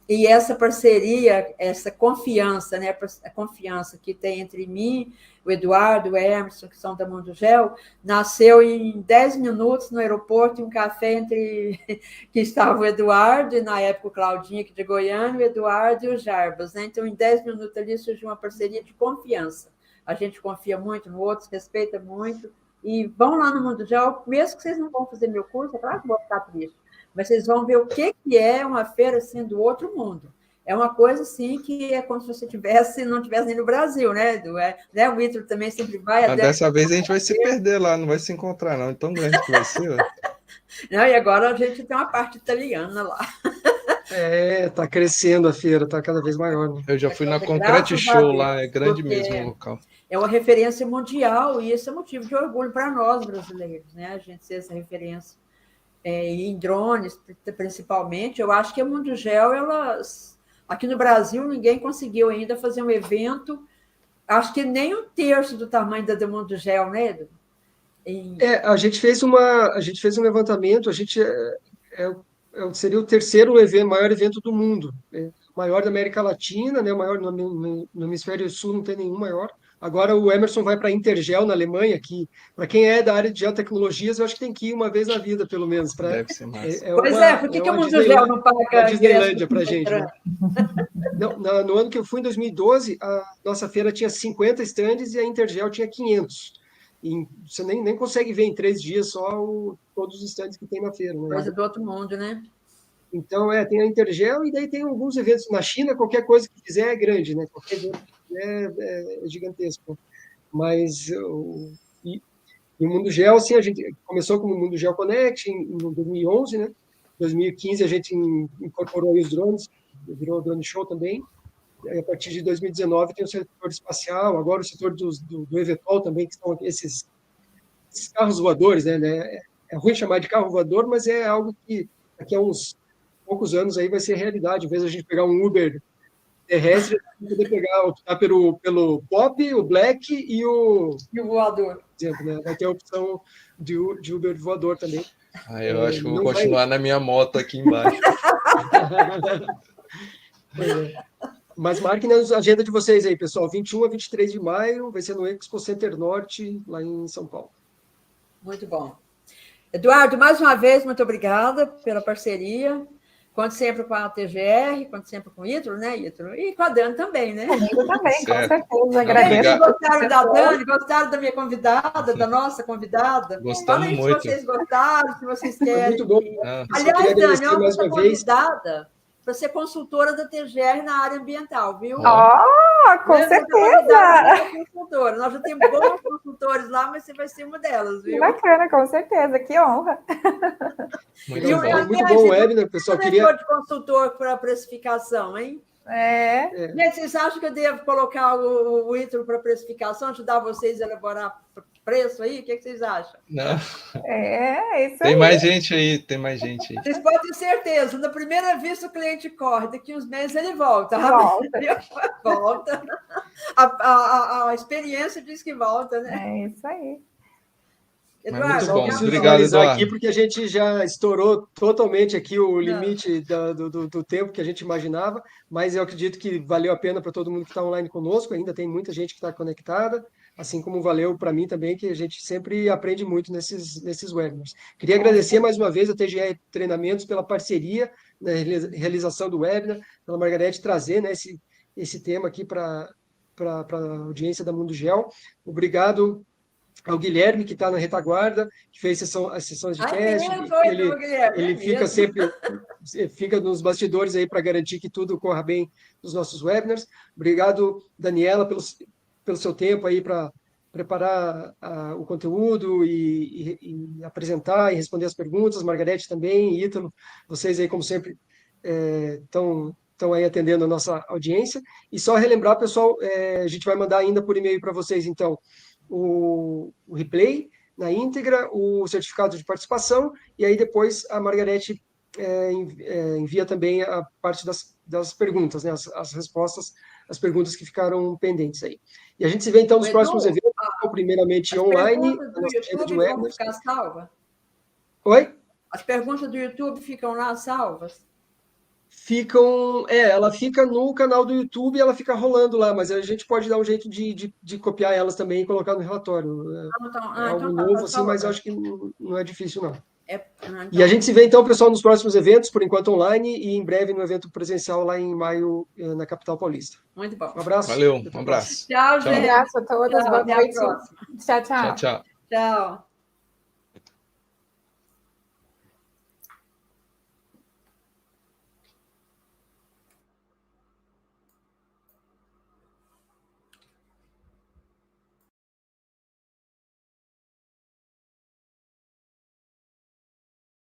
E essa parceria, essa confiança, né, a confiança que tem entre mim, o Eduardo, o Emerson, que são da Mundo Geo, nasceu em 10 minutos no aeroporto, em um café entre que estava o Eduardo, e na época o Claudinho, aqui de Goiânia, o Eduardo e o Jarbas. Né? Então, em 10 minutos ali surgiu uma parceria de confiança. A gente confia muito no outro, respeita muito, e vão lá no Mundo Geo, mesmo que vocês não vão fazer meu curso, é claro que vou ficar triste, mas vocês vão ver o que é uma feira assim do outro mundo. É uma coisa assim que é como se você não tivesse nem no Brasil, né, Edu? Né? O Ítalo também sempre vai. Mas dessa vez a gente vai se perder lá, não vai se encontrar, não. É tão grande que vai ser. Não, e agora a gente tem uma parte italiana lá. Tá crescendo a feira, tá cada vez maior. Né? Eu já fui na Concrete Show lá, é grande mesmo o local. É uma referência mundial e isso é motivo de orgulho para nós brasileiros, né? A gente ser essa referência. Em drones, principalmente, eu acho que a Mundo Geo, aqui no Brasil, ninguém conseguiu ainda fazer um evento, acho que nem 1/3 do tamanho da Mundo Geo, né, Edu? A gente fez um levantamento, seria o terceiro maior evento do mundo, maior da América Latina, né, o maior no hemisfério sul, não tem nenhum maior. Agora o Emerson vai para a Intergel, na Alemanha, que, para quem é da área de geotecnologias, eu acho que tem que ir uma vez na vida, pelo menos. Deve ser massa. Por que o Mundo Geo não paga a Disneylândia para a gente? Né? Não, no ano que eu fui, em 2012, a nossa feira tinha 50 estandes e a Intergel tinha 500. E você nem consegue ver em 3 dias só todos os estandes que tem na feira. Né? Coisa do outro mundo, né? Então, tem a Intergel e daí tem alguns eventos na China, qualquer coisa que fizer é grande, né? Qualquer evento que fizer é gigantesco. Mas o Mundo Geo, assim, a gente começou como Mundo Geo Connect em 2011, né? Em 2015 a gente incorporou os drones, virou Drone Show também. A partir de 2019 tem o setor espacial, agora o setor do eVTOL também, que são esses carros voadores, né? É ruim chamar de carro voador, mas é algo que daqui a uns poucos anos aí vai ser realidade. Em vez de a gente pegar um Uber terrestre, a gente poder optar pelo Pop, o Black e o voador. Por exemplo, né? Vai ter a opção de Uber voador também. Eu acho que vou continuar na minha moto aqui embaixo. Mas marquem na agenda de vocês aí, pessoal. 21 a 23 de maio vai ser no Expo Center Norte, lá em São Paulo. Muito bom. Eduardo, mais uma vez, muito obrigada pela parceria. Conte sempre com a TGR, conte sempre com o Ítalo, né, Ítalo? E com a Dani também, né? Comigo também, certo. Com certeza. Agradeço. Gostaram da Dani? Gostaram da minha convidada, da nossa convidada? Gostamos muito. Se vocês gostaram, se vocês querem. Muito bom. Aliás, Dani, eu estou convidada para ser consultora da TGR na área ambiental, viu? Com certeza! Consultora. Nós já temos bons consultores lá, mas você vai ser uma delas, viu? Que bacana, com certeza, que honra. Muito bom o webinar, pessoal. Queria de consultor para precificação, hein? Gente, vocês acham que eu devo colocar o Ítalo para precificação, ajudar vocês a elaborar preço aí? O que vocês acham? Não. Isso tem aí. mais gente aí, tem mais gente aí. Vocês podem ter certeza, na primeira vista o cliente corre, daqui uns meses ele volta. Volta. A experiência diz que volta, né? É isso aí. Eduardo, muito bom. Obrigado, Eduardo. Aqui, porque a gente já estourou totalmente aqui o limite do tempo que a gente imaginava, mas eu acredito que valeu a pena para todo mundo que está online conosco, ainda tem muita gente que está conectada, assim como valeu para mim também, que a gente sempre aprende muito nesses webinars. Queria agradecer mais uma vez a TGR Treinamentos pela parceria na realização do webinar, pela Margarete trazer, né, esse tema aqui para a audiência da Mundo Geo. Obrigado ao Guilherme, que está na retaguarda, que fez as sessões de teste. Ele fica fica nos bastidores aí para garantir que tudo corra bem nos nossos webinars. Obrigado, Daniela, pelo seu tempo aí para preparar o conteúdo e apresentar e responder as perguntas. Margarete também, Ítalo, vocês aí, como sempre, estão estão aí atendendo a nossa audiência. E só relembrar, pessoal, a gente vai mandar ainda por e-mail para vocês, então, o replay na íntegra, o certificado de participação, e aí depois a Margarete envia também a parte das perguntas, né, as respostas, as perguntas que ficaram pendentes aí. E a gente se vê, então, nos próximos eventos, primeiramente online. As perguntas do YouTube vão ficar salvas? Oi? As perguntas do YouTube ficam lá salvas? Ficam, ela fica no canal do YouTube e ela fica rolando lá, mas a gente pode dar um jeito de copiar elas também e colocar no relatório. É algo novo, assim, mas eu acho que não é difícil, não. Então... E a gente se vê, então, pessoal, nos próximos eventos, por enquanto online, e em breve no evento presencial lá em maio, na capital paulista. Muito bom. Um abraço. Valeu, um abraço. Tchau, gente. Um abraço a todos, boa noite. Tchau, tchau. Tchau, tchau. Tchau.